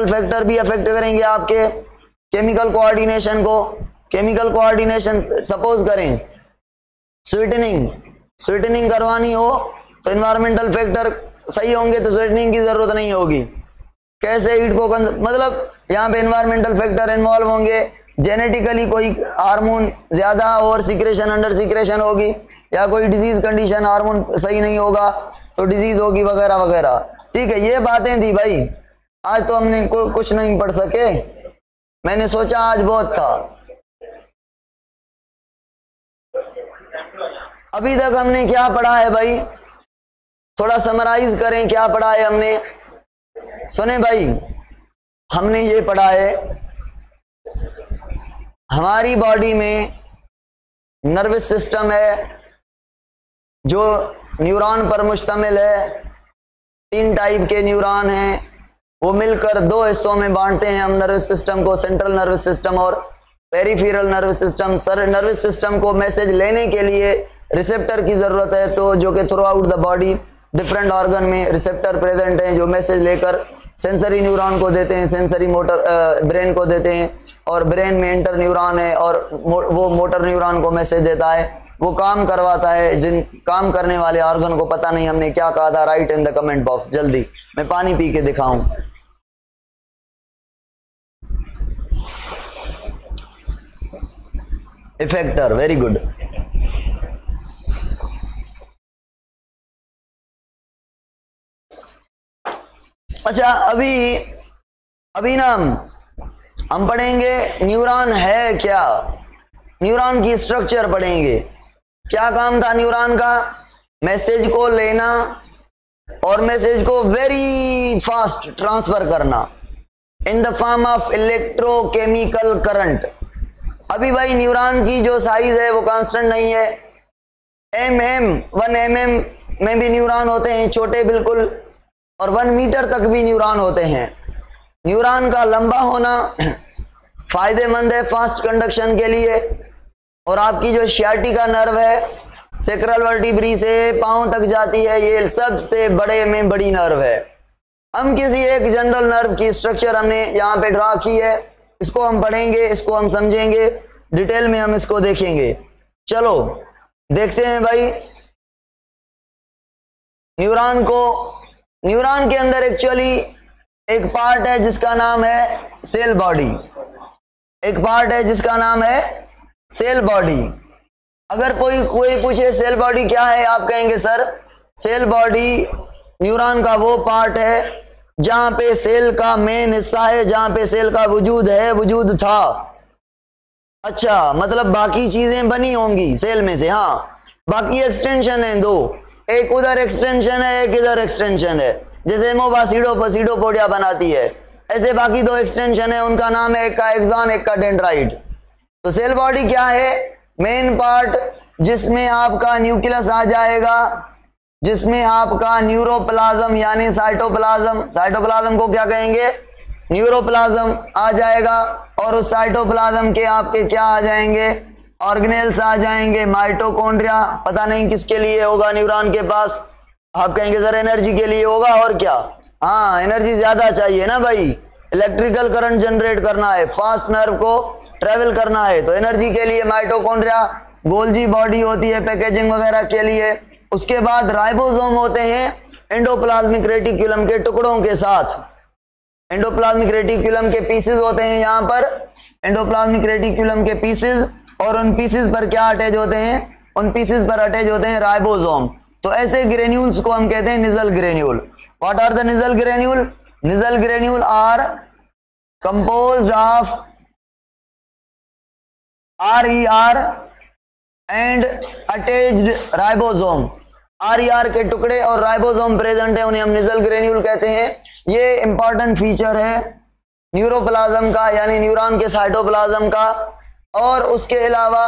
फैक्टर भी अफेक्ट करेंगे आपके केमिकल कोऑर्डिनेशन को। केमिकल कोऑर्डिनेशन, सपोज करें स्वीटनिंग करवानी हो तो एनवायरमेंटल फैक्टर सही होंगे तो स्वीटनिंग की जरूरत नहीं होगी। कैसे हीट को मतलब यहाँ पे एनवायरमेंटल फैक्टर इन्वॉल्व होंगे। जेनेटिकली कोई हार्मोन ज्यादा और सिक्रेशन, अंडर सिक्रेशन होगी, या कोई डिजीज कंडीशन, हार्मोन सही नहीं होगा तो डिजीज होगी वगैरह वगैरह। ठीक है, ये बातें थी भाई। आज तो हमने कुछ नहीं पढ़ सके, मैंने सोचा आज बहुत था। अभी तक हमने क्या पढ़ा है भाई, थोड़ा समराइज करें क्या पढ़ा है हमने। सुने भाई, हमने ये पढ़ा है हमारी बॉडी में नर्वस सिस्टम है जो न्यूरॉन पर मुश्तमिल है। 3 टाइप के न्यूरॉन हैं, वो मिलकर 2 हिस्सों में बांटते हैं हम नर्वस सिस्टम को, सेंट्रल नर्वस सिस्टम और peripheral nervous system. Nervous system को मैसेज लेने के लिए रिसेप्टर की जरूरत है, तो जो कि through out the body different organ में रिसेप्टर प्रेजेंट हैं जो मैसेज लेकर सेंसरी न्यूरॉन को देते हैं, सेंसरी मोटर ब्रेन को देते हैं, और ब्रेन में इंटर न्यूरॉन है और वो मोटर न्यूरॉन को मैसेज देता है। वो काम करवाता है। जिन काम करने वाले ऑर्गन को पता नहीं हमने क्या कहा था, right in the comment box जल्दी। मैं पानी पी के दिखाऊं। Effector, very good. अच्छा, अभी ना हम पढ़ेंगे न्यूरॉन है क्या, न्यूरॉन की स्ट्रक्चर पढ़ेंगे। क्या काम था न्यूरॉन का? मैसेज को लेना और मैसेज को वेरी फास्ट ट्रांसफर करना in the form of electrochemical current. अभी भाई न्यूरॉन की जो साइज है वो कांस्टेंट नहीं है। 1 mm में भी न्यूरॉन होते हैं छोटे बिल्कुल, और 1 मीटर तक भी न्यूरॉन होते हैं। न्यूरॉन का लंबा होना फायदेमंद है फास्ट कंडक्शन के लिए। और आपकी जो सियाटिका नर्व है सेक्रल वर्टिब्री से पांव तक जाती है, ये सबसे बड़े में बड़ी नर्व है। हम किसी एक जनरल नर्व की स्ट्रक्चर हमने यहाँ पे ड्रा की है, इसको हम पढ़ेंगे, इसको हम समझेंगे, डिटेल में हम इसको देखेंगे। चलो देखते हैं भाई न्यूरॉन को। न्यूरॉन के अंदर एक्चुअली एक पार्ट है जिसका नाम है सेल बॉडी। एक पार्ट है जिसका नाम है सेल बॉडी। अगर कोई पूछे सेल बॉडी क्या है, आप कहेंगे सर सेल बॉडी न्यूरॉन का वो पार्ट है जहां पे सेल का मेन हिस्सा है, जहां पे सेल का वजूद है, वजूद था। अच्छा, मतलब बाकी चीजें बनी होंगी सेल में से। हाँ, बाकी एक्सटेंशन है दो, एक उधर एक्सटेंशन है, एक इधर एक्सटेंशन है। जैसे मोबा सीडोपोडिया बनाती है, ऐसे बाकी दो एक्सटेंशन है, उनका नाम है एक का एक्सॉन, एक का डेंड्राइट। तो सेल बॉडी क्या है? मेन पार्ट जिसमें आपका न्यूक्लियस आ जाएगा, जिसमें आपका न्यूरोप्लाज्म यानी साइटोप्लाज्म, साइटोप्लाज्म को क्या कहेंगे? न्यूरोप्लाज्म आ जाएगा। और उस साइटोप्लाज्म के आपके क्या आ जाएंगे? ऑर्गेनेल्स आ जाएंगे, माइटोकॉन्ड्रिया। पता नहीं किसके लिए होगा न्यूरॉन के पास, आप कहेंगे सर एनर्जी के लिए होगा। और क्या? हाँ, एनर्जी ज्यादा चाहिए ना भाई, इलेक्ट्रिकल करंट जनरेट करना है, फास्ट नर्व को ट्रेवल करना है, तो एनर्जी के लिए माइटोकॉन्ड्रिया। गोल्जी बॉडी होती है पैकेजिंग वगैरह के लिए। उसके बाद राइबोसोम होते हैं एंडोप्लाज्मिक रेटिकुलम के टुकड़ों के साथ। एंडोप्लाज्मिक रेटिकुलम के पीसेस होते हैं यहाँ पर, एंडोप्लाज्मिक रेटिकुलम के पीसेस, और उन पीसेस पर क्या अटैच होते हैं? उन पीसेस पर अटैच होते हैं राइबोसोम। तो ऐसे ग्रेन्यूल्स को हम कहते हैं Nissl granule. What are the Nissl granule? Nissl granule are composed of RER and attached ribosome. RER के टुकड़े और राइबोसोम प्रेजेंट है, उन्हें हम निजल ग्रेन्यूल कहते हैं। ये इंपॉर्टेंट फीचर है न्यूरोप्लाज्म का, यानी न्यूरॉन के साइटोप्लाज्म का। और उसके अलावा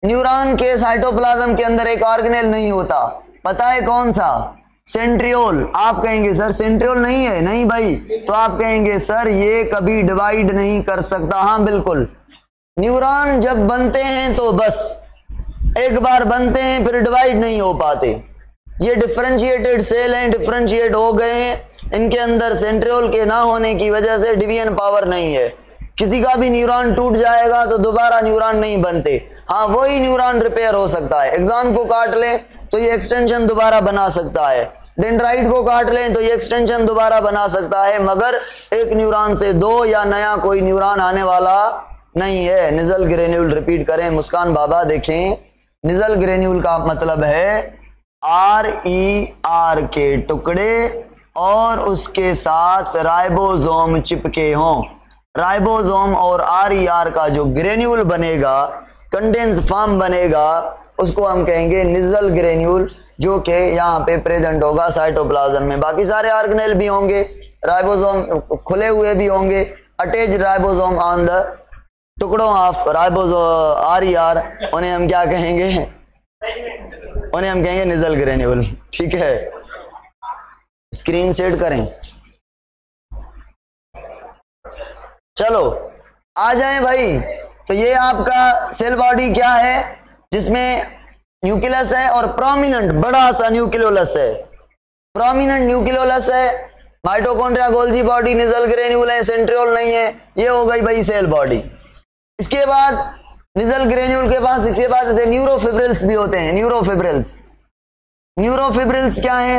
न्यूरॉन के साइटोप्लाज्म के अंदर एक ऑर्गेनेल नहीं होता, पता है कौन सा? सेंट्रियोल। आप कहेंगे सर सेंट्रियोल नहीं है। नहीं भाई, तो आप कहेंगे सर ये कभी डिवाइड नहीं कर सकता। हाँ बिल्कुल, न्यूरॉन जब बनते हैं तो बस एक बार बनते हैं, फिर डिवाइड नहीं हो पाते। ये डिफरेंशिएटेड सेल हैं, डिफरेंशिएट हो गए हैं, इनके अंदर सेंट्रियोल के ना होने की वजह से डिवीजन पावर नहीं है। किसी का भी न्यूरॉन टूट जाएगा तो दोबारा न्यूरॉन नहीं बनते। हाँ, वही न्यूरॉन रिपेयर हो सकता है। एक्सॉन को काट लें तो ये एक्सटेंशन दोबारा बना सकता है, डेंड्राइट को काट लें तो ये एक्सटेंशन दोबारा बना सकता है, मगर एक न्यूरॉन से दो या नया कोई न्यूरॉन आने वाला नहीं है। निजल ग्रेन्यूल रिपीट करें मुस्कान बाबा, देखें निजल ग्रेन्यूल का मतलब है RER के टुकड़े और उसके साथ राइबोसोम चिपके हों। राइबोसोम और RER का जो ग्रेन्यूल बनेगा, कंडेंस फॉर्म बनेगा, उसको हम कहेंगे निजल ग्रेन्यूल, जो कि यहाँ पे प्रेजेंट होगा साइटोप्लाज्म में। बाकी सारे ऑर्गेनेल भी होंगे, राइबोसोम खुले हुए भी होंगे, अटैच राइबोसोम ऑन द टुकड़ों ऑफ राइबोसोम RER, उन्हें हम क्या कहेंगे? उन्हें हम कहेंगे निजल ग्रेन्यूल। ठीक है, स्क्रीन सेट करें। चलो आ जाएं भाई। तो ये आपका सेल बॉडी क्या है? जिसमें न्यूक्लियस है और प्रोमिनेंट बड़ा सा न्यूक्लियोलस है, प्रोमिनेंट न्यूक्लियोलस है। Mitochondria, Golgi body, Nissl granule है, सेंट्रियोल नहीं है। ये हो गई भाई सेल बॉडी। इसके बाद बेसल ग्रेन्यूल के पास इसके बाद जैसे न्यूरोफिब्रिल्स भी होते हैं। न्यूरोफिब्रिल्स क्या है?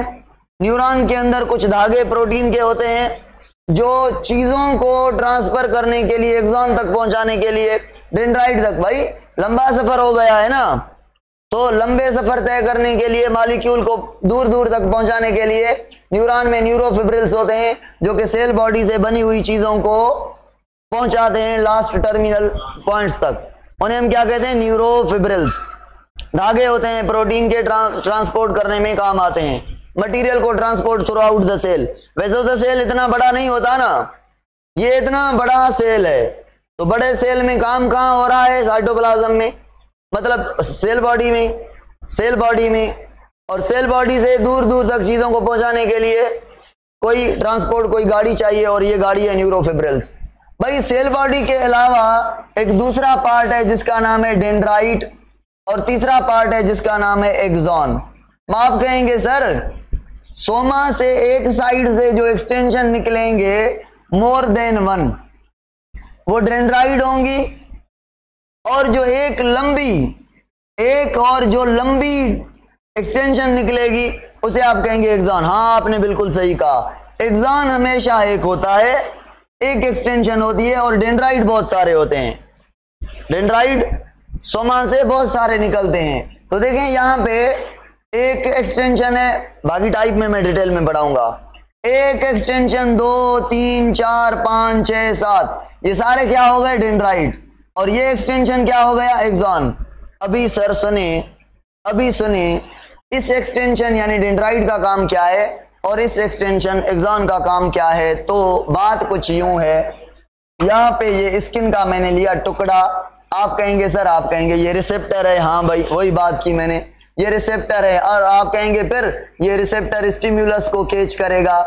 न्यूरॉन के अंदर कुछ धागे प्रोटीन के होते हैं जो चीजों को ट्रांसफर करने के लिए, एक्सॉन तक पहुंचाने के लिए, डेंड्राइट तक, भाई लंबा सफर हो गया है ना, तो लंबे सफर तय करने के लिए, मॉलिक्यूल को दूर दूर तक पहुंचाने के लिए न्यूरॉन में न्यूरोफिब्रिल्स होते हैं जो कि सेल बॉडी से बनी हुई चीजों को पहुंचाते हैं लास्ट टर्मिनल पॉइंट्स तक। उन्हें हम क्या कहते हैं? न्यूरोफिब्रिल्स। धागे होते हैं प्रोटीन के ट्रांसपोर्ट करने में काम आते हैं, मटेरियल को transport throughout the cell. वैसे तो सेल इतना बड़ा नहीं होता ना, ये इतना बड़ा सेल है, तो बड़े सेल में काम कहाँ हो रहा है? साइटोप्लाज्म में, मतलब सेल बॉडी में। और सेल बॉडी से दूर दूर तक चीजों को पहुंचाने के लिए कोई ट्रांसपोर्ट, कोई गाड़ी चाहिए, और ये गाड़ी है न्यूरोफिब्रिल्स। भाई सेल बॉडी के अलावा एक दूसरा पार्ट है जिसका नाम है डेंड्राइट, और तीसरा पार्ट है जिसका नाम है एक्सॉन। आप कहेंगे सर सोमा से एक साइड से जो एक्सटेंशन निकलेंगे मोर देन वन, वो डेंड्राइट होंगी, और जो जो लंबी एक्सटेंशन निकलेगी उसे आप कहेंगे एक्सॉन। हाँ, आपने बिल्कुल सही कहा, एक्सॉन हमेशा एक होता है, एक एक्सटेंशन होती है, और डेंड्राइट बहुत सारे होते हैं। डेंड्राइट सोमा से बहुत सारे निकलते हैं। तो देखें यहां पे एक एक्सटेंशन है, बाकी टाइप में मैं डिटेल में बढ़ाऊंगा। एक एक्सटेंशन, 2, 3, 4, 5, 6, 7, ये सारे क्या हो गए? डेंड्राइट। और ये एक्सटेंशन क्या हो गया? एक्सॉन। अभी सुने इस एक्सटेंशन यानी डेंड्राइट का काम क्या है और इस एक्सटेंशन एक्सॉन का काम क्या है। तो बात कुछ यूं है, यहाँ पे ये स्किन का मैंने लिया टुकड़ा, आप कहेंगे सर, आप कहेंगे ये रिसेप्टर है। हाँ भाई, वही बात की मैंने, ये रिसेप्टर है। और आप कहेंगे फिर ये रिसेप्टर स्टिम्युलस को कैच करेगा,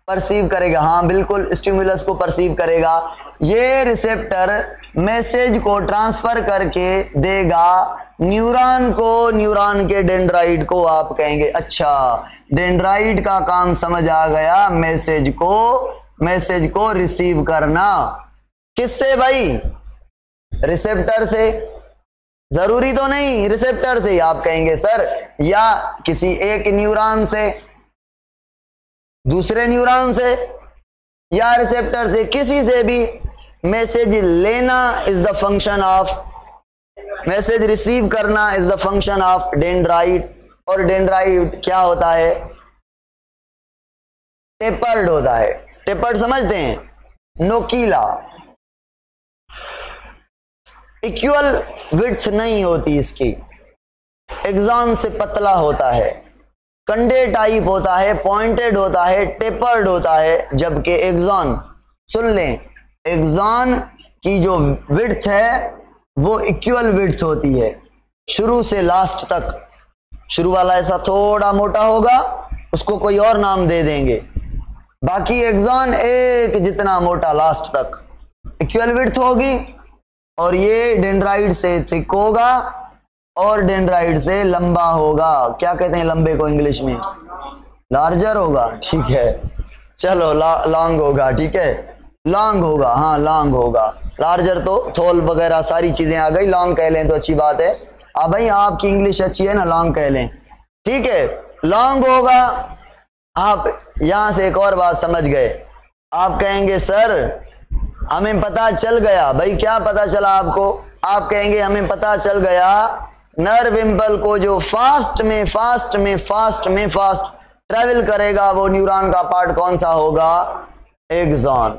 परसीव करेगा। हाँ बिल्कुल, स्टिम्युलस को परसीव करेगा। ये रिसेप्टर मैसेज को ट्रांसफर करके देगा न्यूरॉन को, न्यूरॉन के डेंड्राइट को। आप कहेंगे अच्छा, डेंड्राइट का काम समझ आ गया, मैसेज को रिसीव करना। किससे भाई? रिसेप्टर से। जरूरी तो नहीं रिसेप्टर से, आप कहेंगे सर या किसी एक न्यूरॉन से, दूसरे न्यूरॉन से, या रिसेप्टर से, किसी से भी मैसेज लेना is the function of, message receive करना is the function of dendrite. और डेंड्राइट क्या होता है? टेपर्ड होता है। टेपर्ड समझते हैं? नोकीला, इक्वल विड्थ नहीं होती इसकी, एक्सॉन से पतला होता है, कंडे टाइप होता है, पॉइंटेड होता है, टेपर्ड होता है। जबकि एक्सॉन, सुन लें, एक्सॉन की जो विड्थ है वो इक्वल विड्थ होती है शुरू से लास्ट तक। शुरू वाला ऐसा थोड़ा मोटा होगा, उसको कोई और नाम दे देंगे, बाकी एक्सॉन एक जितना मोटा लास्ट तक, इक्वल विड्थ होगी। और ये डेंड्राइट से थिक होगा और डेंड्राइट से लंबा होगा। क्या कहते हैं लंबे को इंग्लिश में? लार्जर होगा। ठीक है, चलो लॉन्ग होगा। ठीक है, लॉन्ग होगा। हाँ लॉन्ग होगा। लार्जर तो थोल वगैरह सारी चीजें आ गई, लॉन्ग कह लें तो अच्छी बात है। अब भाई आपकी इंग्लिश अच्छी है ना, लॉन्ग कह लें। ठीक है, लॉन्ग होगा। आप यहां से एक और बात समझ गए, आप कहेंगे सर हमें पता चल गया। भाई क्या पता चला आपको? आप कहेंगे हमें पता चल गया नर्व इम्पल्स को जो फास्ट में ट्रेवल करेगा वो न्यूरॉन का पार्ट कौन सा होगा? एक्सॉन।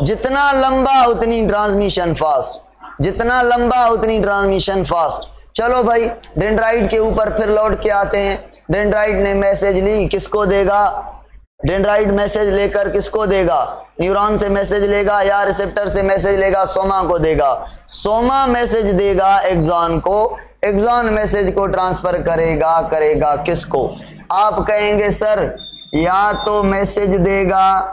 जितना लंबा उतनी ट्रांसमिशन फास्ट, जितना लंबा उतनी ट्रांसमिशन फास्ट। चलो भाई डेंड्राइट के ऊपर फिर लौट के आते हैं। डेंड्राइट ने मैसेज ली, किसको देगा? डेंड्राइट मैसेज लेकर किसको देगा? न्यूरॉन से मैसेज लेगा या रिसेप्टर से मैसेज लेगा? सोमा को देगा। सोमा मैसेज देगा एक्सॉन को, एक्सॉन मैसेज को ट्रांसफर करेगा किसको? आप कहेंगे सर या तो मैसेज देगा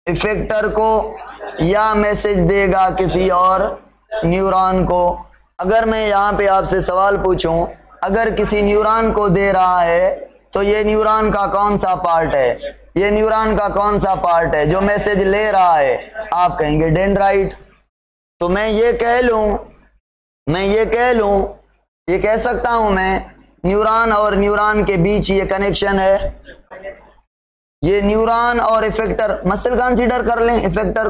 इफेक्टर को या मैसेज देगा किसी और न्यूरॉन को। अगर मैं यहाँ पे आपसे सवाल पूछूं, अगर किसी न्यूरॉन को दे रहा है तो ये न्यूरॉन का कौन सा पार्ट है? ये न्यूरॉन का कौन सा पार्ट है जो मैसेज ले रहा है? आप कहेंगे डेंड्राइट। तो मैं ये कह लूं मैं ये कह लूं, ये कह सकता हूं मैं न्यूरॉन और न्यूरॉन के बीच ये कनेक्शन है, ये न्यूरॉन और इफेक्टर मसल कंसीडर कर लें, इफेक्टर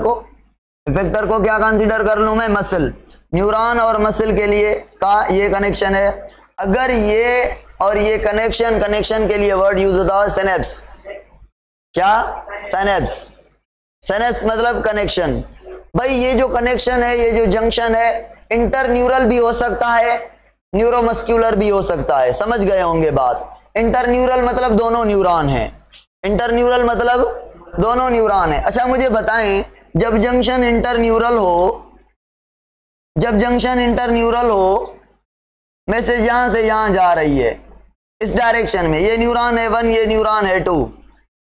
को क्या कंसीडर कर लूं मैं, मसल, न्यूरॉन और मसल के लिए का ये कनेक्शन है। अगर ये और ये कनेक्शन के लिए वर्ड यूज होता है सिनेप्स, क्या, सिनेप्स मतलब कनेक्शन। भाई ये जो कनेक्शन है, ये जो जंक्शन है, इंटरन्यूरल भी हो सकता है, न्यूरोमस्कुलर भी हो सकता है, समझ गए होंगे बात। इंटरन्यूरल मतलब दोनों न्यूरॉन है, इंटरन्यूरल मतलब दोनों न्यूरॉन है। अच्छा मुझे बताएं, जब जंक्शन इंटरन्यूरल हो, मैसेज यहां से यहां जा रही है इस डायरेक्शन में, ये न्यूरॉन है 1, ये न्यूरॉन है 2,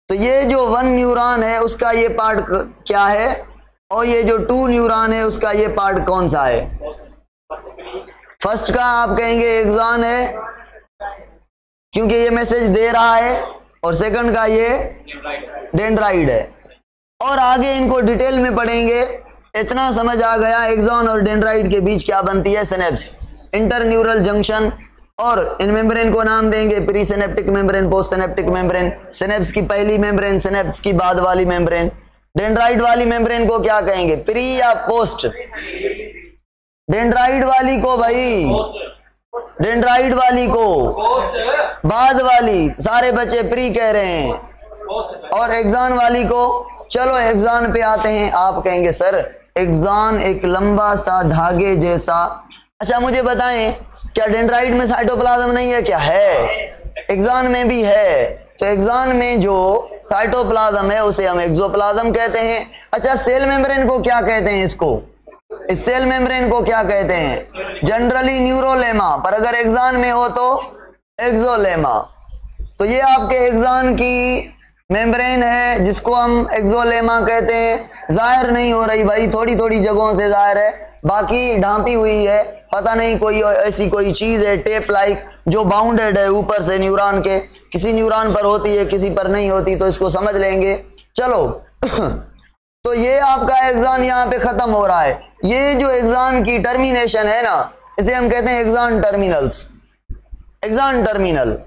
तो ये जो 1 न्यूरॉन है उसका ये पार्ट क्या है, और ये जो 2 न्यूरॉन है उसका ये पार्ट कौन सा है। फर्स्ट का आप कहेंगे एक्सॉन है क्योंकि ये मैसेज दे रहा है, और सेकंड का ये डेंड्राइट है। और आगे इनको डिटेल में पढ़ेंगे, इतना समझ आ गया एक्सॉन और डेंड्राइट के बीच क्या बनती है, सिनेप्स, इंटरन्यूरल जंक्शन। और इन मेम्ब्रेन को नाम देंगे pre synaptic membrane, post synaptic membrane, synapse की पहली मेम्ब्रेन, सिनेप्स की बाद वाली मेम्ब्रेन। डेंड्राइट वाली मेम्ब्रेन को क्या कहेंगे, प्री या पोस्ट, डेंड्राइट वाली को भाई, डेंड्राइट वाली को बाद वाली, सारे बच्चे प्री कह रहे हैं, और एक्सॉन वाली को, चलो एक्सॉन पे आते हैं। आप कहेंगे सर एक्सॉन एक लंबा सा धागे जैसा, अच्छा मुझे बताएं क्या डेंड्राइट में साइटोप्लाज्म नहीं है, क्या है, एक्सॉन में भी है। तो एक्सॉन में जो साइटोप्लाज्म है उसे हम एक्सोप्लाज्म कहते हैं। अच्छा सेल मेम्ब्रेन को क्या कहते हैं, इसको, इस सेल मेम्ब्रेन को क्या कहते हैं, जनरली न्यूरोलेमा, पर अगर एक्सॉन में हो तो एक्सोलेमा। तो ये आपके एक्सॉन की मेम्ब्रेन है जिसको हम एक्सोलेमा कहते हैं। जाहिर नहीं हो रही भाई, थोड़ी थोड़ी जगहों से जाहिर है, बाकी ढांपी हुई है, पता नहीं कोई ऐसी कोई चीज है टेप लाइक जो बाउंडेड है ऊपर से न्यूरॉन के, किसी न्यूरॉन पर होती है किसी पर नहीं होती, तो इसको समझ लेंगे। चलो तो ये आपका एक्सॉन यहाँ पे खत्म हो रहा है। ये जो एक्सॉन की टर्मिनेशन है ना, इसे हम कहते हैं axon terminals, axon terminal,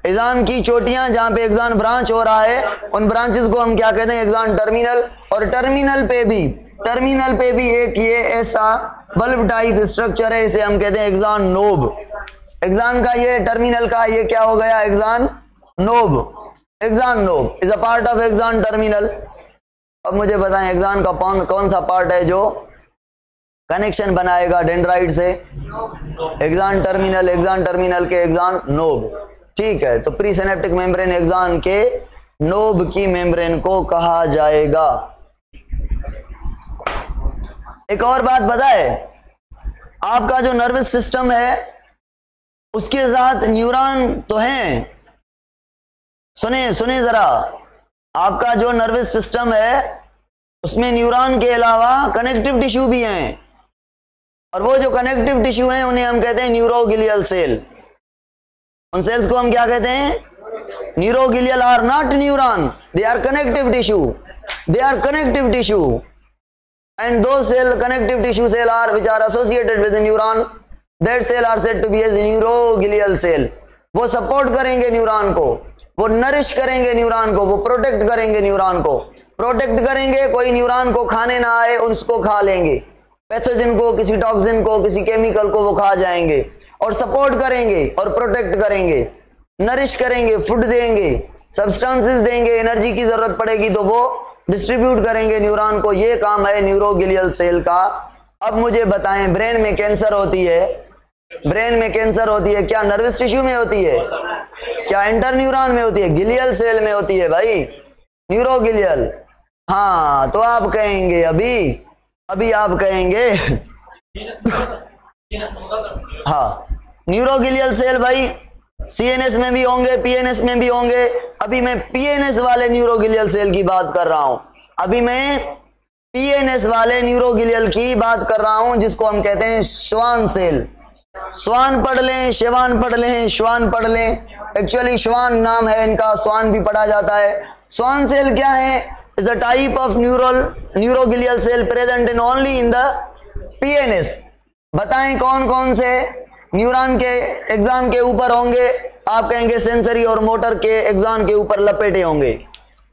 axon की चोटियां जहां पे एक्सॉन ब्रांच हो रहा है उन ब्रांचेस को हम क्या कहते हैं, एक्सॉन टर्मिनल। और टर्मिनल पे भी एक ये ऐसा बल्ब टाइप स्ट्रक्चर है, इसे हम कहते हैं एक्सॉन नोब। एक्सॉन का ये टर्मिनल का ये क्या हो गया, axon knob. Axon knob is a part of axon terminal. अब मुझे बताएं एक्सॉन का कौन सा पार्ट है जो कनेक्शन बनाएगा डेंड्राइट से, एक्सॉन टर्मिनल के एक्सॉन नोब, ठीक है। तो प्री सिनेप्टिक मेम्ब्रेन एक्सॉन के नोब की मेम्ब्रेन को कहा जाएगा। एक और बात बताए, आपका जो नर्वस सिस्टम है उसके साथ न्यूरॉन तो हैं, सुने जरा, आपका जो नर्वस सिस्टम है उसमें न्यूरॉन के अलावा कनेक्टिव टिश्यू भी हैं, और वो जो कनेक्टिव टिश्यू हैं उन्हें हम कहते हैं न्यूरोगिलियल सेल। उन सेल्स को हम क्या कहते हैं, neuroglial are not neuron, they are connective tissue, and those connective tissue cell are which are associated with the neuron, that cell are said to be as neuroglial cell। वो support करेंगे neuron को, वो nourish करेंगे neuron को, वो protect करेंगे neuron को, protect करेंगे, कोई न्यूरॉन को खाने ना आए उसको खा लेंगे, पैथोजन को, किसी टॉक्सिन को, किसी केमिकल को वो खा जाएंगे, और सपोर्ट करेंगे और प्रोटेक्ट करेंगे, नरिश करेंगे, फूड देंगे, सब्सटेंसेस देंगे, एनर्जी की जरूरत पड़ेगी तो वो डिस्ट्रीब्यूट करेंगे न्यूरॉन को। ये काम है न्यूरोगिलियल सेल का। अब मुझे बताएं, ब्रेन में कैंसर होती है, क्या नर्वस टिश्यू में होती है, क्या इंटरन्यूरॉन में होती है, गिलियल सेल में होती है भाई, न्यूरोगिलियल। हाँ तो आप कहेंगे अभी आप कहेंगे हाँ न्यूरोगिलियल सेल भाई सीएनएस में भी होंगे, पीएनएस में भी होंगे। अभी मैं पीएनएस वाले न्यूरोगिलियल सेल की बात कर रहा हूं, जिसको हम कहते हैं श्वान सेल। श्वान पढ़ लें, शेवान पढ़ लें, श्वान पढ़ लें, एक्चुअली श्वान नाम है इनका, श्वान भी पढ़ा जाता है। श्वान सेल क्या है, is a type of neuroglial cell present in only in the PNS. बताएं कौन कौन से न्यूरॉन के एग्जाम के ऊपर होंगे? आप कहेंगे सेंसरी और मोटर के एग्जाम के ऊपर लपेटे होंगे।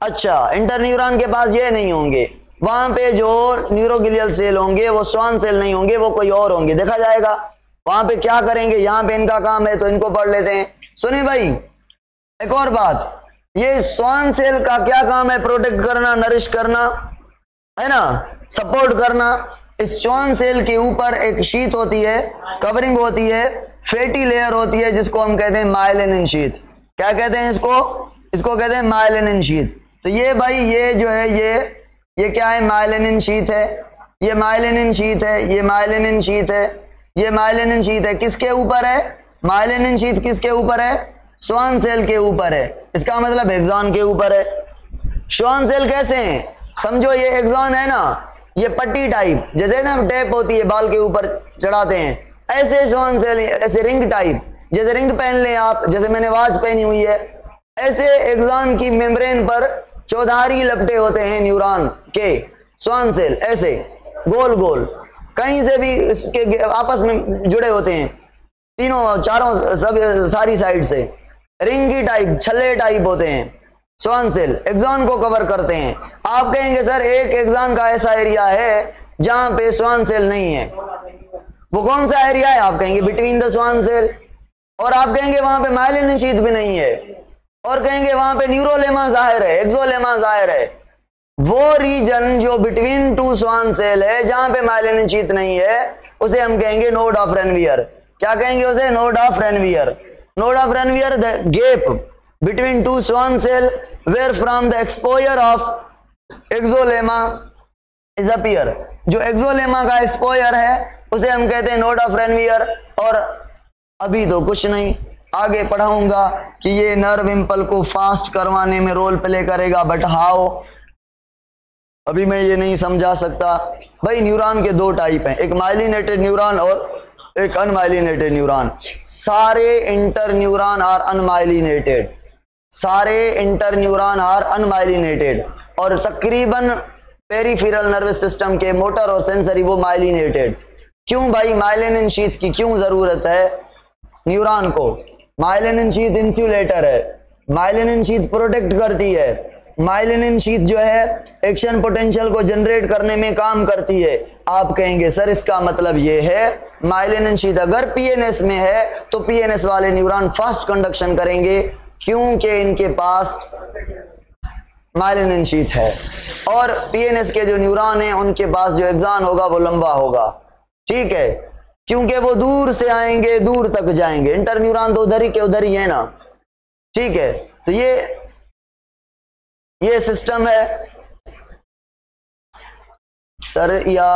अच्छा, इंटरन्यूरॉन के पास ये नहीं होंगे, वहां पे जो न्यूरोग्लियल सेल होंगे वो स्वान सेल नहीं होंगे, वो कोई और होंगे, देखा जाएगा वहां पे क्या करेंगे। यहां पे इनका काम है तो इनको पढ़ लेते हैं। सुनिए भाई, एक और बात, ये स्वान सेल का क्या काम है? प्रोटेक्ट करना, नरिश करना, है ना, सपोर्ट करना। इस स्वान सेल के ऊपर एक शीट होती है, कवरिंग होती है, फैटी लेयर होती है, जिसको हम कहते हैं माइलिन शीट। क्या कहते हैं इसको? इसको कहते हैं माइलिन शीट। तो ये भाई, ये जो है ये क्या है? माइलिन शीट है। ये माइलिन शीट है, ये माइलिन शीट है, ये माइलिन शीट है। किसके ऊपर है? माइलिन शीट किसके ऊपर है? स्वान सेल के ऊपर है। इसका मतलब एक्सॉन के ऊपर है। स्वान सेल कैसे हैं? समझो ये एक्सॉन है ना, ये पट्टी टाइप, जैसे ना टेप होती है बाल के ऊपर चढ़ाते हैं, ऐसे स्वान सेल, ऐसे रिंग टाइप, जैसे रिंग पहन लें आप, जैसे मैंने वॉच पहनी हुई है, ऐसे एक्सॉन की मेम्ब्रेन पर चौधारी लपटे होते हैं न्यूरॉन के स्वान सेल, ऐसे गोल गोल, कहीं से भी इसके आपस में जुड़े होते हैं, तीनों चारों सब सारी साइड से रिंगी टाइप, छल्ले टाइप होते हैं। स्वान सेल एक्सॉन को कवर करते हैं। आप कहेंगे सर एक एक्सॉन का ऐसा एरिया है जहां पे स्वान सेल नहीं है, वो कौन सा एरिया है? आप कहेंगे बिटवीन द स्वान सेल। और आप कहेंगे वहां पे माइलिन शीट भी नहीं है, और कहेंगे वहां पे न्यूरोलेमा जाहिर है, एक्सोलेमा जाहिर है। वो रीजन जो बिटवीन टू स्वान सेल है, जहां पे माइलिन शीट नहीं है, उसे हम कहेंगे नोड ऑफ रेनवियर। क्या कहेंगे उसे? Node of Ranvier. Node of Ranvier, the gap between two swan cell where from the exposure of exolema is appear। जो एक्सोलेमा का एक्सपोजर है उसे हम कहते हैं नोड ऑफ रेनवियर। और अभी तो कुछ नहीं, आगे पढ़ाऊंगा कि ये नर्व इम्पल को फास्ट करवाने में रोल प्ले करेगा, बट हाउ, अभी मैं ये नहीं समझा सकता। भाई न्यूरॉन के दो टाइप हैं, एक माइलिनेटेड न्यूरॉन और एक अनमाइलिनेटेड न्यूरॉन। सारे इंटर न्यूरॉन आर अनमाइलिनेटेड, सारे इंटर न्यूरॉन आर अनमाइलिनेटेड, और तकरीबन पेरिफेरल नर्वस सिस्टम के मोटर और सेंसरी वो माइलिनेटेड। क्यों भाई? माइलिन शीथ की क्यों जरूरत है न्यूरॉन को? माइलिन शीथ इंसुलेटर है, माइलिन शीथ प्रोटेक्ट करती है, माइलिन शीथ जो है एक्शन पोटेंशियल को जनरेट करने में काम करती है। आप कहेंगे सर इसका मतलब ये है माइलिन शीथ अगर पीएनएस में है तो पीएनएस वाले न्यूरॉन फास्ट कंडक्शन करेंगे, क्योंकि इनके पास माइलिन शीथ है, और पीएनएस के जो न्यूरॉन हैं उनके पास जो एक्सॉन होगा वो लंबा होगा। ठीक है, क्योंकि वो दूर से आएंगे, दूर तक जाएंगे। इंटर न्यूरॉन तो उधर ही के उधर ही है ना। ठीक है, तो ये सिस्टम है सर। या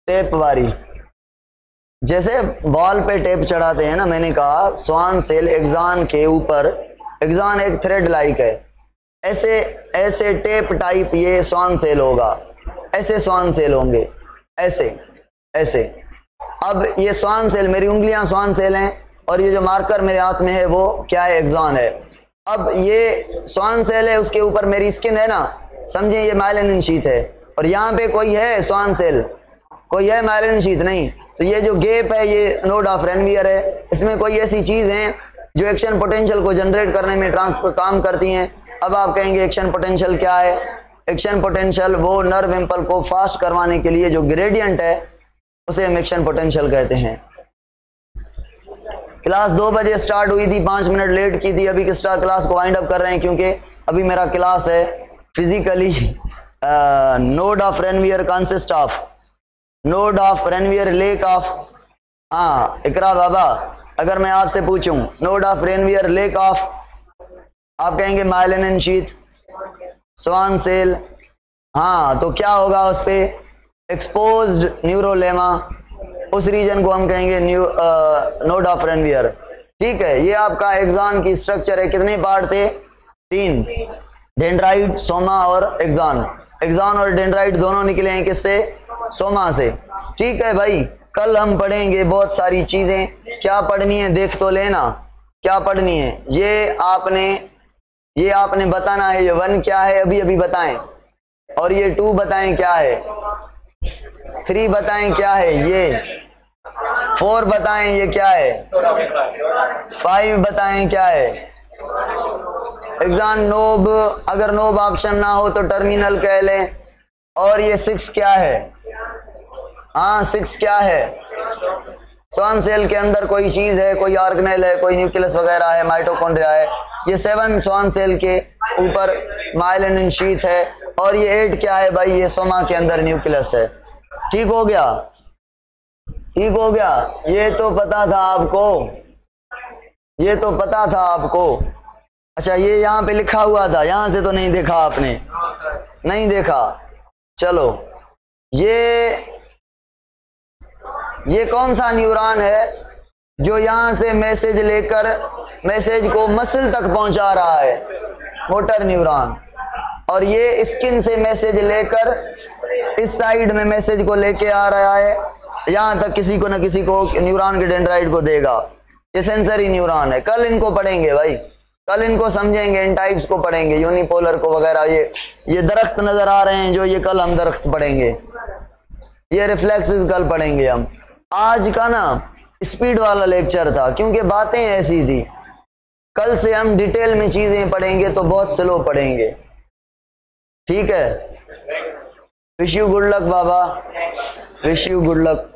टेप वारी, जैसे बॉल पे टेप चढ़ाते हैं ना, मैंने कहा स्वान सेल एक्सॉन के ऊपर, एक्सॉन एक थ्रेड लाइक है, ऐसे ऐसे टेप टाइप ये स्वान सेल होगा, ऐसे स्वान सेल होंगे, ऐसे ऐसे। अब ये स्वान सेल, मेरी उंगलियां स्वान सेल हैं, और ये जो मार्कर मेरे हाथ में है वो क्या है? एक्सॉन है। अब ये स्वान सेल है, उसके ऊपर मेरी स्किन है ना, समझे, ये माइलिन शीथ है, और यहाँ पे कोई है स्वान सेल, कोई है माइलिन शीथ नहीं। तो ये जो गैप है ये नोड ऑफ रेनवियर है, इसमें कोई ऐसी चीज है जो एक्शन पोटेंशियल को जनरेट करने में काम करती हैं। अब आप कहेंगे एक्शन पोटेंशियल क्या है? एक्शन पोटेंशियल वो नर्व इम्पल को फास्ट करवाने के लिए जो ग्रेडियंट है उसे हम एक्शन पोटेंशियल कहते हैं। क्लास 2 बजे स्टार्ट हुई थी, 5 मिनट लेट की थी। अभी क्लास को वाइंड अप कर रहे हैं, क्योंकि अभी मेरा क्लास है physically node of Ranvier consist of node of Ranvier lake of, हाँ इकरा बाबा, अगर मैं आपसे पूछूं node of Ranvier lake of, आप कहेंगे माइलिन शीथ, स्वान सेल, हाँ तो क्या होगा उस पे? एक्सपोज्ड न्यूरोलेमा, उस रीजन को हम कहेंगे नोड ऑफ रेनवियर। ठीक है, ये आपका एक्सॉन की स्ट्रक्चर है। कितने पार्ट थे? 3, डेंड्राइट, सोमा और एक्सॉन। एक्सॉन और डेंड्राइट दोनों निकले हैं किससे? सोमा से। ठीक है भाई, कल हम पढ़ेंगे बहुत सारी चीजें। क्या पढ़नी है देख तो लेना, क्या पढ़नी है। ये आपने बताना है, ये 1 क्या है अभी अभी बताएं, और ये 2 बताएं क्या है। 3 बताएं क्या है ये, 4 बताएं ये क्या है, 5 बताएं क्या है, एग्जाम नोब, अगर नोब ऑप्शन ना हो तो टर्मिनल कह लें। और ये 6 क्या है, हाँ 6 क्या है, स्वान सेल के अंदर कोई चीज है, कोई ऑर्गेनेल है, कोई न्यूक्लियस वगैरह है, माइटोकॉन्ड्रिया है। ये 7 स्वान सेल के ऊपर माइलिन शीथ है। और ये 8 क्या है भाई, ये सोमा के अंदर न्यूक्लियस है। ठीक हो गया, ठीक हो गया, ये तो पता था आपको, ये तो पता था आपको। अच्छा ये यहाँ पे लिखा हुआ था, यहां से तो नहीं देखा आपने, नहीं देखा। चलो ये कौन सा न्यूरॉन है जो यहां से मैसेज लेकर मैसेज को मसल तक पहुंचा रहा है, मोटर न्यूरॉन। और ये स्किन से मैसेज लेकर इस साइड में मैसेज को लेके आ रहा है, यहां तक किसी को न किसी को न्यूरॉन के डेंड्राइट को देगा। ये सेंसरी न्यूरॉन है। कल इनको पढ़ेंगे भाई, कल इनको समझेंगे, इन टाइप्स को पढ़ेंगे, यूनिपोलर को वगैरह। ये दरख्त नजर आ रहे हैं जो, ये कल हम दरख्त पढ़ेंगे। ये रिफ्लेक्सेस कल पढ़ेंगे हम। आज का ना स्पीड वाला लेक्चर था क्योंकि बातें ऐसी थी। कल से हम डिटेल में चीजें पढ़ेंगे तो बहुत स्लो पढ़ेंगे, ठीक है। Wish you good luck Baba, wish you good luck.